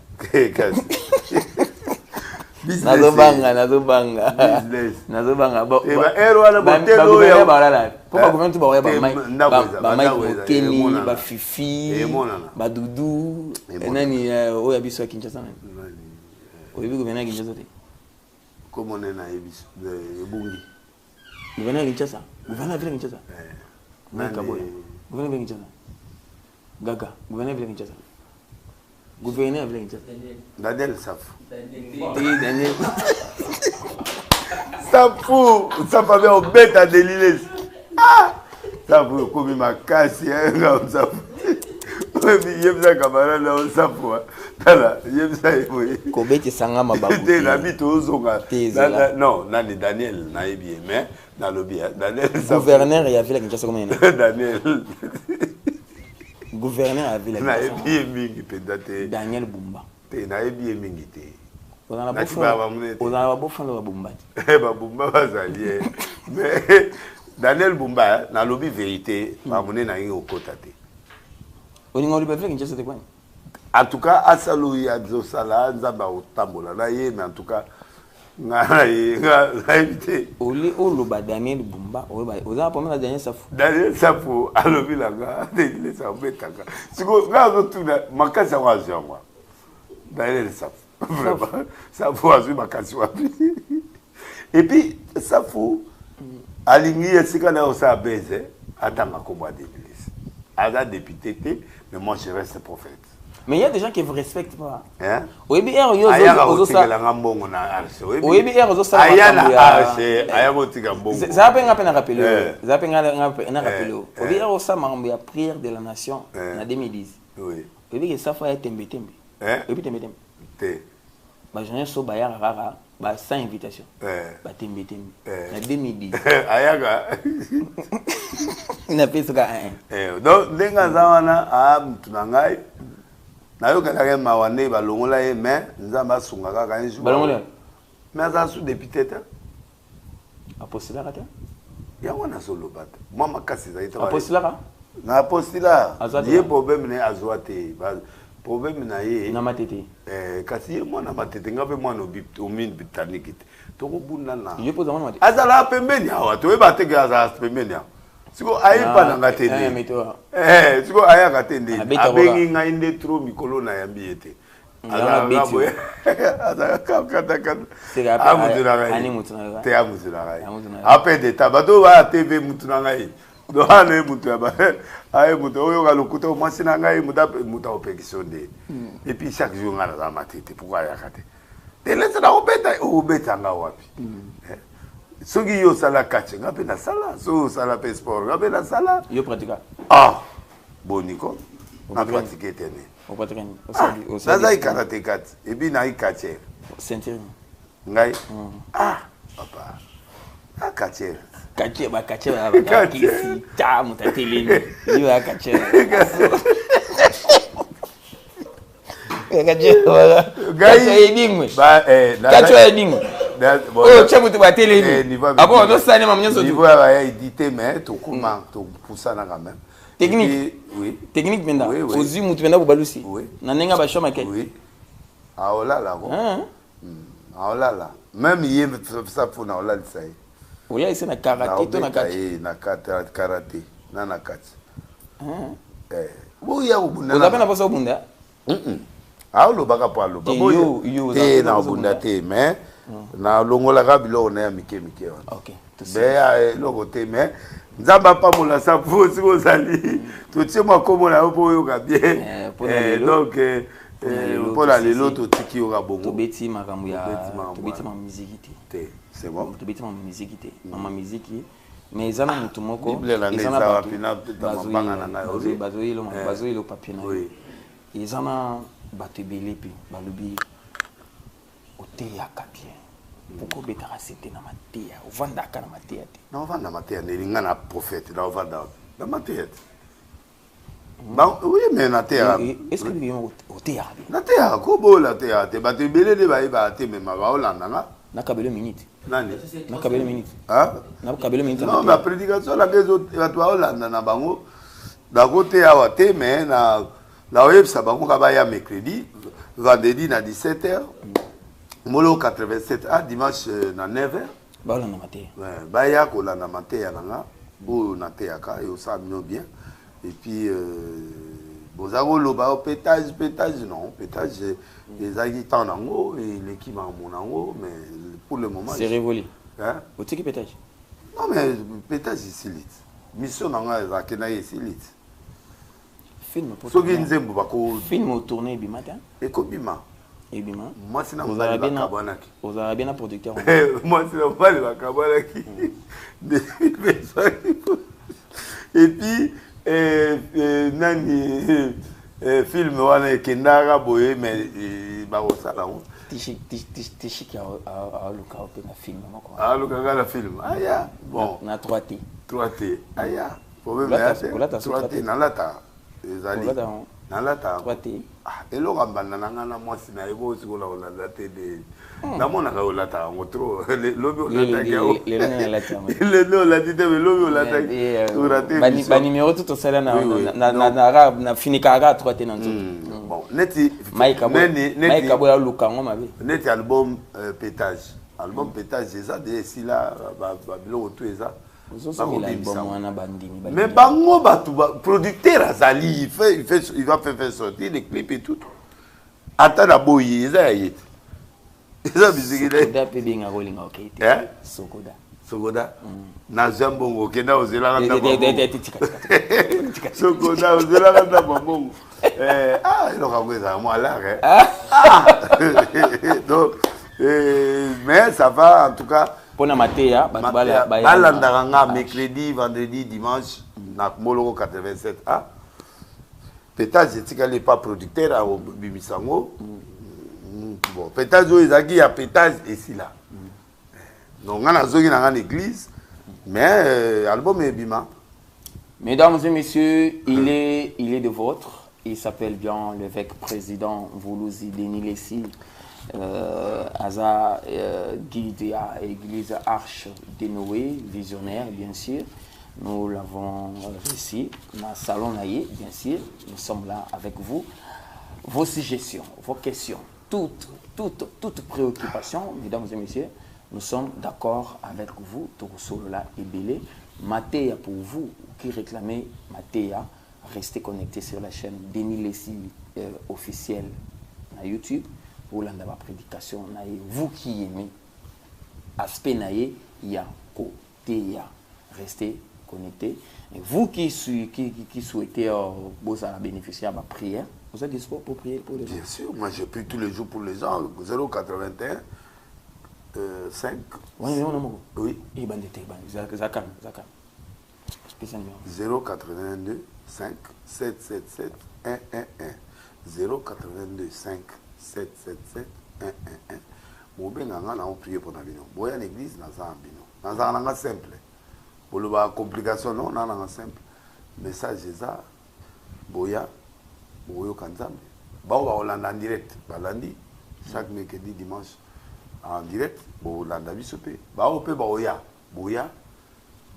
Nazobanga. Bon. Ero ala botelo ya balala. Pourquoi comment tu ba ba Mike Kenny, ba Fifi, ba Dudu, nani oya biso Kinshasa nani. Oyebi gouvernement Kinshasa te. Comment on est na ebis de Ebungi. Gouvernement Kinshasa. Gouvernement Kinshasa. Gouverneur Kinshasa. Gaga, gouverneur de Kinshasa. Gouverneur de Kinshasa. Daniel Safou. Daniel. Safou, ça va bien au bête à Deliles. Ah, Safou, comme ma casse, Safou. Yem ça camarade là on Safou. Tala, yem ça oui. Kobeti sanga mababu. T'es l'habit au zonga. Non, nani Daniel, na bien, mais dans le bien. Daniel Safou. Gouverneur il y avait la Kinshasa comme Daniel. Gouverneur avait la Kinshasa. Na bien mingi peut-être. Daniel Bumba. T'es na bien mingi t'es. On a un beau fan de Bumba. Bumba va s'allier. Mais Daniel Bumba, na lobby vérité, va mener na au côté. En tout cas, Asalo Yadzo Sala, Nzaba Otambola, mais en tout cas, Oli Oloba Daniel Bumba, Oza pour moi Daniel Safou. Daniel Safou, Alobi Laga, il est en bétaka. Si vous regardez tout, ma casse à moi, Daniel Safou. Vraiment, Safou a vu ma casse. Et puis, Safou, aligné, c'est quand on s'est baisé, attends, ma combat d'église. Ada député, mais moi je reste prophète. Mais il y a des gens qui ne vous respectent pas. Hein? Oui, mais il y a des gens qui ne prière de la nation en 2010. Oui. Oui, ça faut être tembe. Sans invitation. Tembe. En 2010. Ayaga. Il a fait ce gars. Donc, dès que Zawana a Tunangai, Nayoka Mawane, Balongola, mais Nzamba Sungaka, Balongola. Mais ça sous député. Apostolat. Yawana solo bat. Moi, ma casse, ça a été. Apostolat. Apostolat. Il y a problème à Zoate. Problème na ye. Na matete. Kasi moi na matete ngabe moi no mine britannique. To ko bunda na. Je pose moi matete. Azala pembeni awa to e bateke azala pembeni awa. Siko ayi pa na ngatende. Siko aya ngatende. Abengi nga inde trop mikolo na yambi ete. Azala ngabo. Azala kata kata. Amutuna ani mutuna. Te amutuna. Après de tabato ba TV mutuna ngai. Dohane mutu aba aye mutu oyo galokuta masina ngai muta opekisonde et puis chaque jour ngana za matete pourquoi yakate te laisse na obeta nga wapi soki yo sala catch ngape na sala so sala pe sport ngape na sala yo pratique boniko na pratique tene o pratique o sala karate kat et puis na ikache ceinture ngai papa kache Kache ba kisi ta mutateleni yo kache kache edingwe ba kache edingwe oh chamu tu bateleni abo no sane mamnyoso niveau ya édité mais to kuma to pusana quand même technique oui technique menda ozi mutu menda bobalusi na nenga ba shoma ke oui aolala ko aolala même yé ça pour na olala sai oya ise na karaté to na kati na karaté na kati bo ya ubunda oza pena posa ubunda lo baka pa lo bo yo te na ubunda te mais na longola ka bilo na ya mike wana OK be ya loko te mais nzamba pa mola sa po si ko zali to tie mo komo na po yo ka bien donc pour la lelo to tiki yo ka bongo to beti makambo ya to beti ma musique te c'est bon to beti ma musique te ma musique mais ezana mutu moko ezana ba pina banga na ngai bazoilo papier na yo ezana bato ebele pe balobi oteyaka bien pourquoi betaka sete na mateya ovandaka na mateya te na ovanda mateya nelinga na prophète na ovanda na mateya te oui mais na teya est-ce que yo oteyaka bien na teya ko bola teya te bato ebele de bayeba te mema baolanda nga na kabelo minute nani na kabelo minute na kabelo minute non ma prédication la kezo bato baolanda na bango dakote awa te mais na oyebisa bango ka baya mercredi vendredi na 17h molo 87 dimanche na 9h baolanda mateya baya kolanda mateya nanga oyo nateyaka eosala bien et puis bozako loba pétage non pétage ezalaki temps nango eleki makambo nango mais pour le moment c'est révolu hein otiki pétage non mais pétage isilite mission nanga ezaki na esilit film soki nzembo bako film tourné bima ta ekobima ebima moi sina mobali bakabwanaki ozala bien na producteur moi sina mobali bakabwanaki et puis nani film wana ekendaka boye mais bakosala ngo tishiki aluka ope na film moko alukaka na film aya bon na 3T 3T aya problème ya 3T nalata ezali nalata 3T eloko mbanda nanga na mwasi na yebo sikola olanda te de namonaka olata yango trop lobi olataki yango lelo olati te me lobi olataki banimero tout osala na finikaka 3T na nzoto bon neti maika boya oluka yango mabe neti album pétage eza de esila babiloko to eza mais bango batu producteur azali il va faire sortir des clips et tout ata na boyi eza ya yete eza bisiki sokoda na zambongo okenda ozelaka sokoda ozelaka na bambongo eloko yango ezala mwa alare donc mais ça va en tout cas pona mateya balandaka nga mercredi vendredi dimanche na moloko 87 pétage etikali pas producteur abimisango bon pétage oyo ezalaki ya pétage esila donc nga nazoki na nga na église mais album ebima. Mesdames et messieurs, il est de vôtre. Il s'appelle bien l'évêque président Voulouzi Denis Lessi. Aza guide à l'église Arche de Noé, visionnaire bien sûr. Nous l'avons réussi dans le salon Naïe, bien sûr. Nous sommes là avec vous. Vos suggestions, vos questions, toute préoccupation, mesdames et messieurs, nous sommes d'accord avec vous. Tokosolola et Belé. Matéa pour vous qui réclamez Matéa, restez connectés sur la chaîne Denis Lessi officiel sur YouTube. Pour la prédication, vous qui aimez aspect naïe, il y a côté, restez connectés. Et vous qui souhaitez bénéficier de ma prière, vous êtes dispo pour prier pour les gens? Bien sûr, moi je prie tous les jours pour les gens. 081 5. Oui, oui. 082 5 777 111 082 5 777 111. Mobenga nga na on prier pour nabino. Boya l'église na za ambino. Na za nga simple. Pour ba complication non na nga simple. Message eza boya boyo kanzambe. Ba ba Hollande en direct. Balandi chaque mercredi dimanche en direct au Hollande bisope. Ba ope ba oya boya.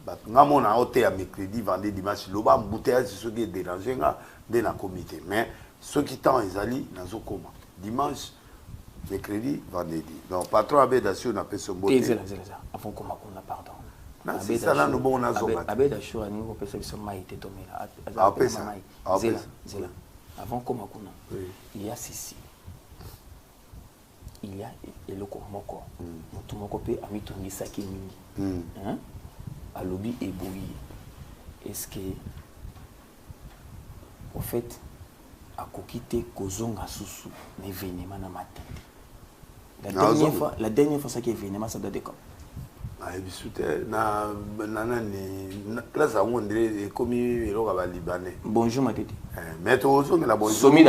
Ba nga mona ote ya mercredi vendredi dimanche loba mbouteillage ce qui déranger nga de na comité. Mais ceux qui temps ezali nazo koma. Dimanche, mercredi, vendredi. Donc, patron Abedasio n'a pas son beauté. Avant qu'on a pardon. C'est ça là, nous bon, on a son Abedasio a une perception maïté tomé là. Avant qu'on a il y a ceci. Il y a le Komoko. Tout mon copé a mis ton Nisaki Mingi. À lobby et bouilli. Est-ce que, au fait, à kokite kozonga susu mais venema na matende la dernière fois ça qui est venema ça doit décom bisute na place à on dirait comme eloko ba libanais bonjour matete mais to so la bonjour somi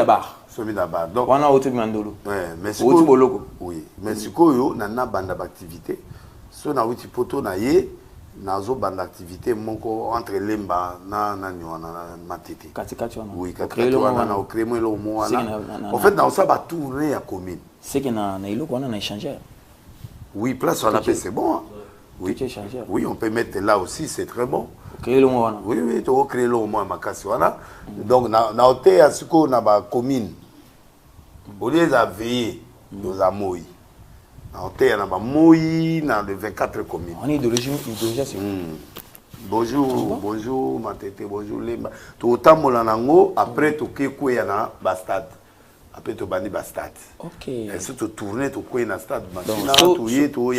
d'abord donc on a autre mandolo mais c'est boloko oui mais sikoyo na banda d'activité so na wuti poto na ye nazo banda activité moko entre lemba na nyona matete katikati wana oui katikati wana na okremo lo mwana en fait na ça ba tourner ya commune c'est que na iloko wana na échangeur oui place on appelle c'est bon oui échangeur oui on peut mettre là aussi c'est très bon créer le wana oui to créer le moins makasi wana donc na hôtel ya siko na ba commune au lieu de veiller nos amours on est dans les 24 communes. On est de régime c'est bonjour, bonjour, Matete, bonjour, Lemba. Tout autant molanango, après tu kwe na bastade. Après tu bani bastade. Ok. Et si tu tournes, tu kwe na stade. Donc,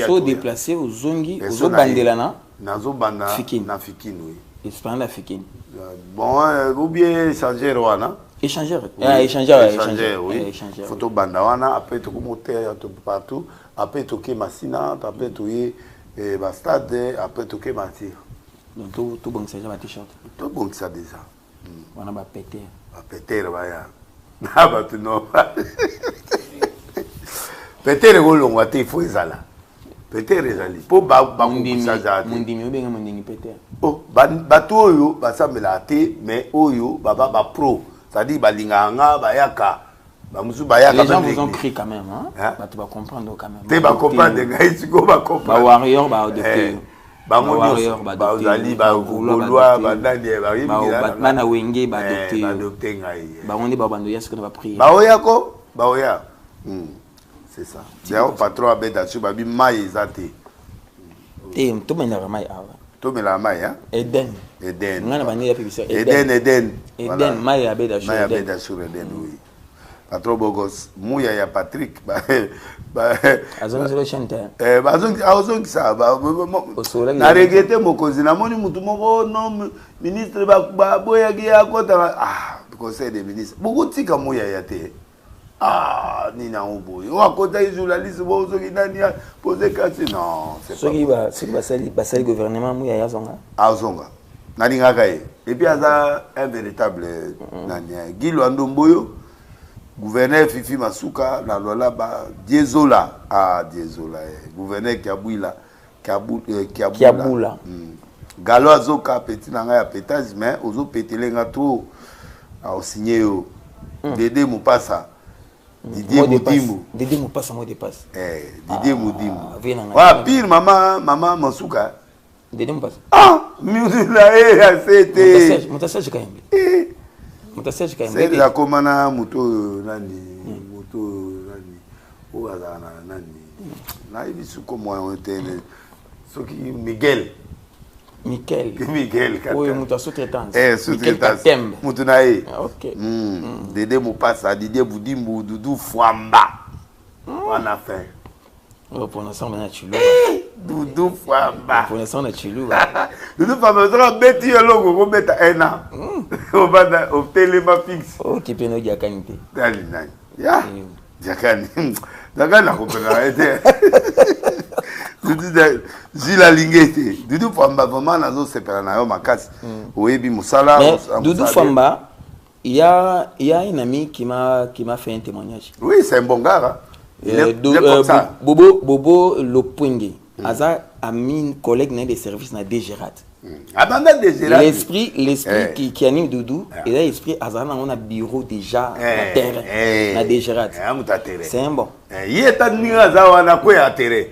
so déplacé aux zongi, aux bandelana. Nazo banda Fikine. na Fikine, oui. Espagnol africain. Bon, ou bien échangeur wana. Échangeur. Oui. Échangeur, oui. Échangeur. Photo banda wana, après tu monter partout, après tu es Massina, après tu es Bastade, après tu es Matir. Donc tout bon ça va t-shirt. Tout bon ça déjà. On a ba péter. Ba péter ya. Ah bah tu non. Péter golong wa te fo ezala. Péter ezali. Po ba ko ça ja. Mundimi obenga mundingi péter. Oh, bato oyo basambela te mais oyo baba ba pro. C'est-à-dire balinganga bayaka. Les gens vous ont pris quand même, hein? Tu vas comprendre quand même. Tu vas comprendre, tu vas comprendre. Bah warrior, bah adopté. Bah warrior, bah adopté. Bah gaulois, bah nani, bah mana wenge, bah adopté. Bah adopté ngai. Bah on est bah bandoya ce qu'on va prier. Bah oyako, bah oya. C'est ça. C'est un patron à bête dessus, bah bi mai ezate. Eh, tout le monde a mai ava. Tout le monde a mai, hein? Eden. Eden. On a banni la publicité. Eden. Eden, mai à bête dessus. Mai à bête dessus, Eden, oui. Patron Bogos, Mouya ya Patrick, azongi le chanteur. Azongi ça, na regretté mokozi na moni mutu moko non ministre ba boya ki akota conseil des ministres. Beaucoup tika Mouya ya te. Ni na oboy. O akota journaliste bo zo ki nani poser question non, c'est pas. Ce qui va sali gouvernement Mouya ya zonga. Azonga. Nani ngaka e. Et puis aza un véritable nani Gilo Ndomboyo. Gouverneur Fifi Masuka, la loi là-bas, Diezola. Diezola. Gouverneur Kiaboula. Galo Azoka, petit nanga ya pétage, mais ozo pétele nga trop. A signé yo. Dédé Moupassa. Didier Moudimbo. Dédé Moupassa, moi dépasse. Didier Moudimbo. Pire, maman Masuka. Dédé Moupassa. Mioula, c'était. Moutassage quand même. C'est la commande moto nani o azana nani na ibisu comme on était soki Miguel oui moto sous-traitance sous-traitance moto na OK Dédé Moupassa Didier Boudimbo Doudou Fwamba on a fait pour l'instant on a Chilou Doudou Fwamba pour l'instant on a Chilou Doudou Fwamba ça beti logo ko beta ena au banda au téléma fixe qui peut nous dire qualité dali nani ya jakani na ko pena été Doudou Zila Lingete Doudou Fwamba vraiment nazo separa na yo makasi oyebi musala Doudou Fwamba il y a un ami qui m'a fait un témoignage. Oui, c'est un bon gars. Bobo Lopungue, Aza a mis une collègue dans des services dans DGRAT. L'esprit qui anime Doudou, et l'esprit Aza on a bureau déjà à terre, à DGRAT. C'est un bon. Il est à niveau Aza on a quoi à terre.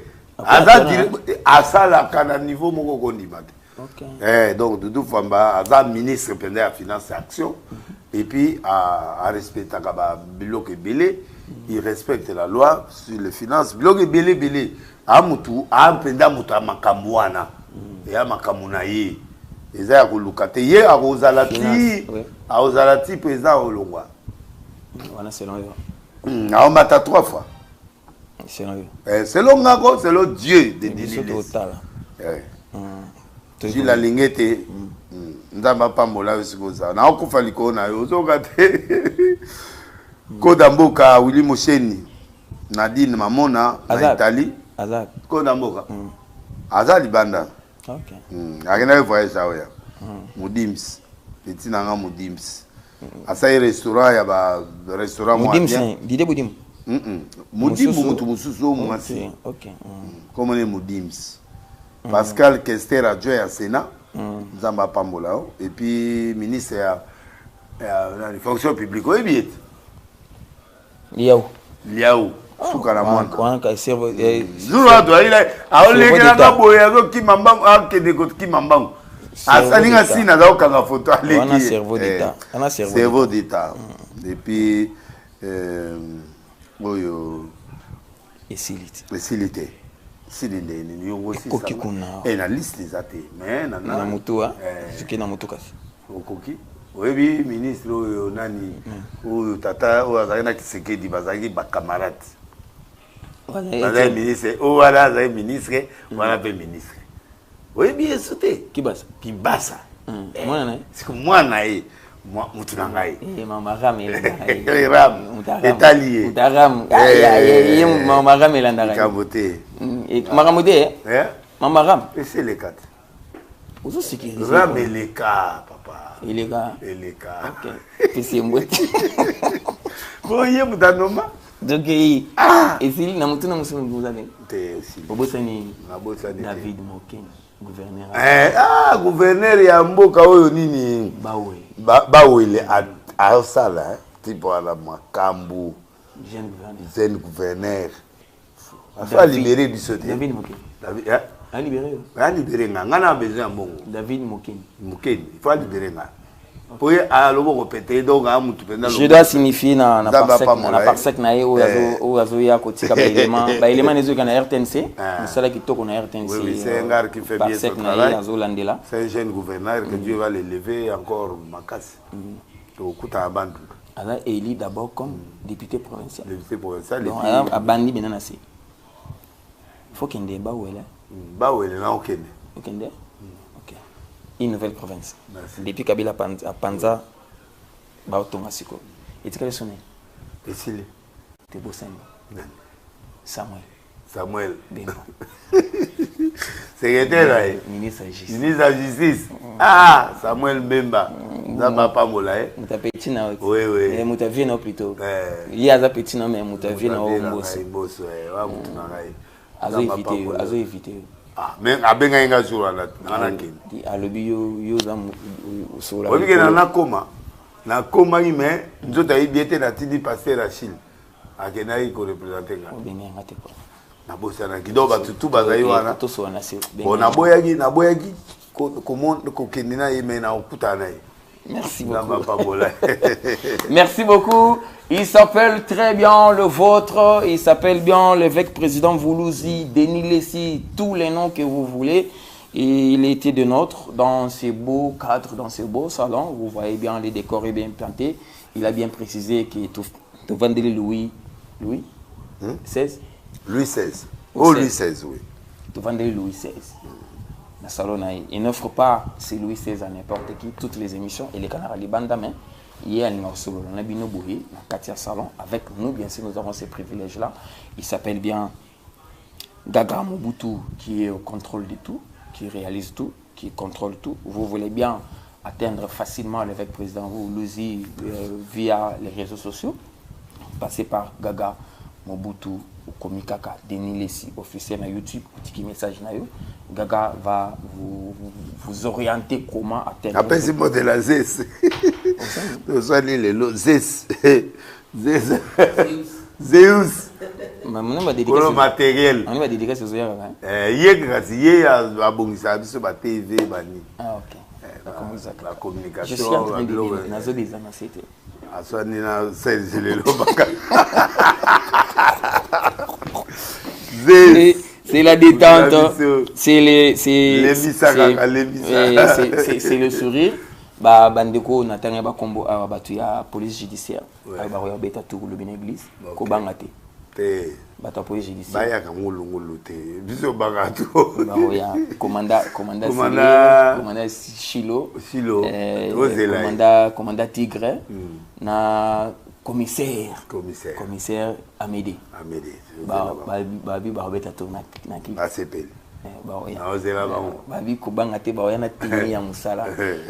Aza la kana niveau moko kondimate. Donc Doudou Fwamba Aza ministre pendant la finance et action et puis à respecter Kaba Bilok et Belé. Il respecte la loi sur les finances. Blogue belé. Amutu, ampenda mutu amakamwana. Et amakamuna ye. Eza ya kulukate ye a ozalati président olongwa. Voilà selon eux. Aomata 3 fois. Selon eux. Selon ngako, selon Dieu de Dieu. Si la lingete ndamba pambola usikoza. Na okufa liko na yo zokate. Kodamboka Willy Mosheni Nadine Mamona na Italie Azad Kodamboka Azad Libanda OK agena voyage aoya Mudims petit nanga Mudims asai restaurant ya ba restaurant moi Mudims Didier Boudimbo Mudimbo mutu mususu mwasi OK comme les Mudims Pascal Kester adjoint à Sénat Zamba Pambola et puis ministre ya la fonction publique oyebi Liao. Suka la mwana. Kwa cerveau Zulu ado ile aolekela na boya zo kimambangu akende ko kimambangu. Asalinga sina za okanga photo aleki. On a cerveau d'état. On a cerveau d'état. Et puis oyo esilité. Silinde ni yongo sisa. Et na liste zate. Mais na mutua. Suki na mutuka. Okoki. Oui, ministre nani ou tata ou azana Kisekedi bazaki ba camarade. Voilà ministre ou voilà ministre, voilà ministre. Oui, bien sauté. Kibasa. C'est que moi naïe moi mutunangai mama ramela ram etalié mutaram mama ramela ndara kaboté maramoté mama ram et c'est les quatre ozo sécuriser ram et les cas papa et les gars OK et c'est moi boye mutanoma donc et si na mutuna musumu nguzane te si obosani nabosani David Moken gouverneur gouverneur ya mboka oyo nini bawele a sala tipo ala makambu jeune gouverneur afa libérer biso te David Moken David a libéré nga na besoin mbongo David Moken il faut libérer nga pour alobo répéter donc a mutu penda je dois signifier na parsec na ye o azoya kotika ba élément nezo kana RTNC musala kitoko na RTNC c'est un gars qui fait bien son travail azolandela c'est un jeune gouverneur que Dieu va l'élever encore makasi to kuta bantu ala élu d'abord comme député provincial donc a bandi benana si faut qu'il y ait bawele na okende OK une nouvelle province. Merci. Depuis Kabila à Panza, Baotonga Siko. Et tu as sonné? Essile. Tu es beau Samuel. Bemba. Secrétaire là. Ministre de Ministre de Justice. Samuel Bemba. Zaba Pamola. Muta petit na. Oui. Muta vie na plutôt. Il y a za petit na mais muta vie na Mbosso. Mbosso, wa mutu na ngai. Azo éviter. Mais abenga inga jour na kin. Di alobi yo za sola. Obi ke na koma. Na koma mais nzota ibiete na tidi pasteur Achille. Akena ko représenter nga. Obenga ngate ko. Na bosa na kidoba tutu bazai wana. To so na se. Bon na boyaki ko kendina yeme na okuta na. Merci beaucoup. Merci beaucoup. Il s'appelle très bien le vôtre. Il s'appelle bien l'évêque président Voulouzi, Denis Lessi, tous les noms que vous voulez. Et il était de nôtre dans ces beaux cadres, dans ces beaux salons. Vous voyez bien, les décors est bien plantés. Il a bien précisé que tout vendait Louis XVI. Louis XVI. Oh, Louis XVI, oui. Tout vendait Louis XVI. Le salon, il n'offre pas c'est Louis XVI à n'importe qui, toutes les émissions. Et les canards Libanda, mais il y a un solo, on a bien Bouhi, dans Katia Salon. Avec nous, bien sûr, nous avons ces privilèges-là. Il s'appelle bien Gaga Mobutu, qui est au contrôle de tout, qui réalise tout, qui contrôle tout. Vous voulez bien atteindre facilement l'évêque président Voulouzi via les réseaux sociaux. Passez par Gaga Mobutu, ou Komikaka, Denis Lessi, officiel à YouTube, petit message na yo. Gaga va vous orienter comment atteindre. Après ce mot de la ZES. Nous allons les lots ZES. Zeus. On va dédicacer. Pour le matériel. On va dédicacer ce soir. Hier, à Bongisa, sur la TV, bani. Ah ok. La communication. Je suis en train de dire, nazo des anacétés. Aswanina, c'est le lobaka. C'est la détente, c'est le sourire. Bandeko natanga ba kombo a batu ya police judiciaire. Ba roya beta tout le bien église ko bangate. Te bata police judiciaire. Ba ya ka ngulu te. Biso bangatu. Ba roya commandant Chilo. Commandant Tigre na commissaire Amédée. Babi beta tout na ki. ACP.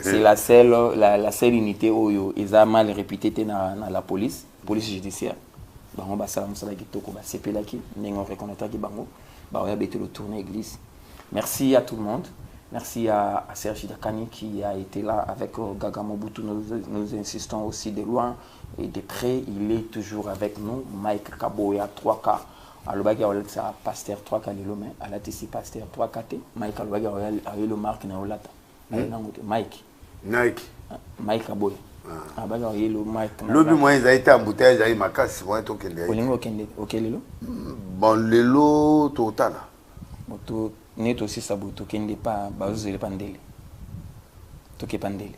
C'est la seule unité où ils ont mal réputé dans la police judiciaire. Merci à tout le monde. Merci à Serge Dakani qui a été là avec Gaga Mobutu. Nous insistons aussi de loin et de près. Il est toujours avec nous. Mike Kaboya 3K. Alobaki a ça pasteur 3K le mais à la TC pasteur 3K Mike Alobaki a eu le marque na olata Mike Aboy abaki a eu le marque lobi moi ils a été embouteillage avec makasi moi to kende olingo kende okelelo bon lelo total moto neto aussi sabuto kende pa bazozele pandele to ke pandele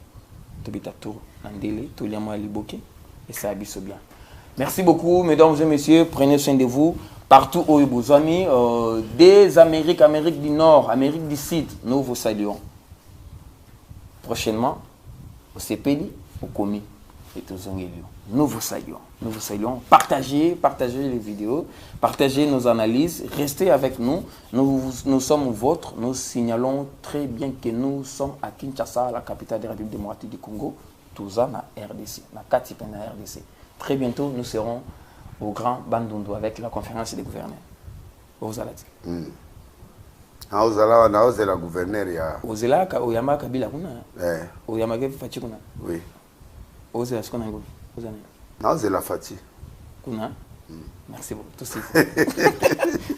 to bita tour pandele to liamo liboke et ça abiso bien. Merci beaucoup mesdames et messieurs, prenez soin de vous. Partout où vos amis, des Amériques, Amérique du Nord, Amérique du Sud, nous vous saluons. prochainement au CPI, au commis et tous nous vous saluons. Partagez les vidéos, partagez nos analyses, restez avec nous. Nous sommes vôtres. Nous signalons très bien que nous sommes à Kinshasa, la capitale de la République démocratique du Congo, tous en RDC, na Katipena RDC. Très bientôt, nous serons au Grand Bandundu avec la conférence des gouverneurs. Vous allez dire. Vous la gouverneur ya. Vous allez Oyama Kabila kuna. Oyama Fachi kuna. Oui. Vous allez ce qu'on a ngoni. Vous allez. Vous la Fati. Kuna. Merci beaucoup. Tout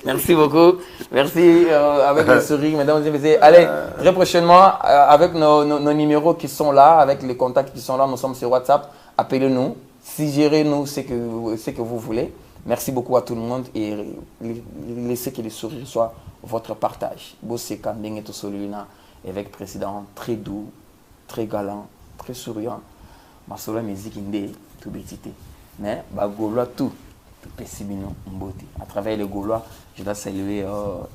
Merci beaucoup. Merci avec le sourire, mesdames et messieurs. Allez, très prochainement, avec nos numéros qui sont là, avec les contacts qui sont là, nous sommes sur WhatsApp. Appelez-nous, suggérez-nous ce que vous voulez. Merci beaucoup à tout le monde et laissez que le sourire soit votre partage. Bossé Kandeng et tout celui-là, avec président très doux, très galant, très souriant. Masola musique indé, tout bétité. Mais, Gaulois tout. À travers les Gaulois, je dois saluer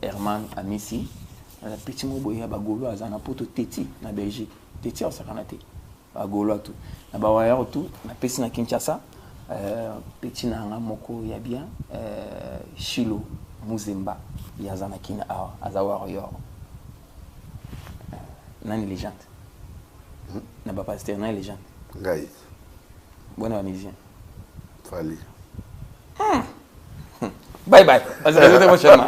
Herman Amissi. Le petit mot boya Gaulois, ça n'a pas tout Téti, na Belgique. Téti, on s'est canaté. Gaulois tout. Na Bawaya tout, na Pessi na Kinshasa. Petit na Moko Yabia. Chilo, Muzemba, Yazana Kina Azawar Yor. Nani légende. Na Bapa Pasteur, nani légende. Gaïs. Bonne amusien. Fali. Bye bye. On se retrouve prochainement.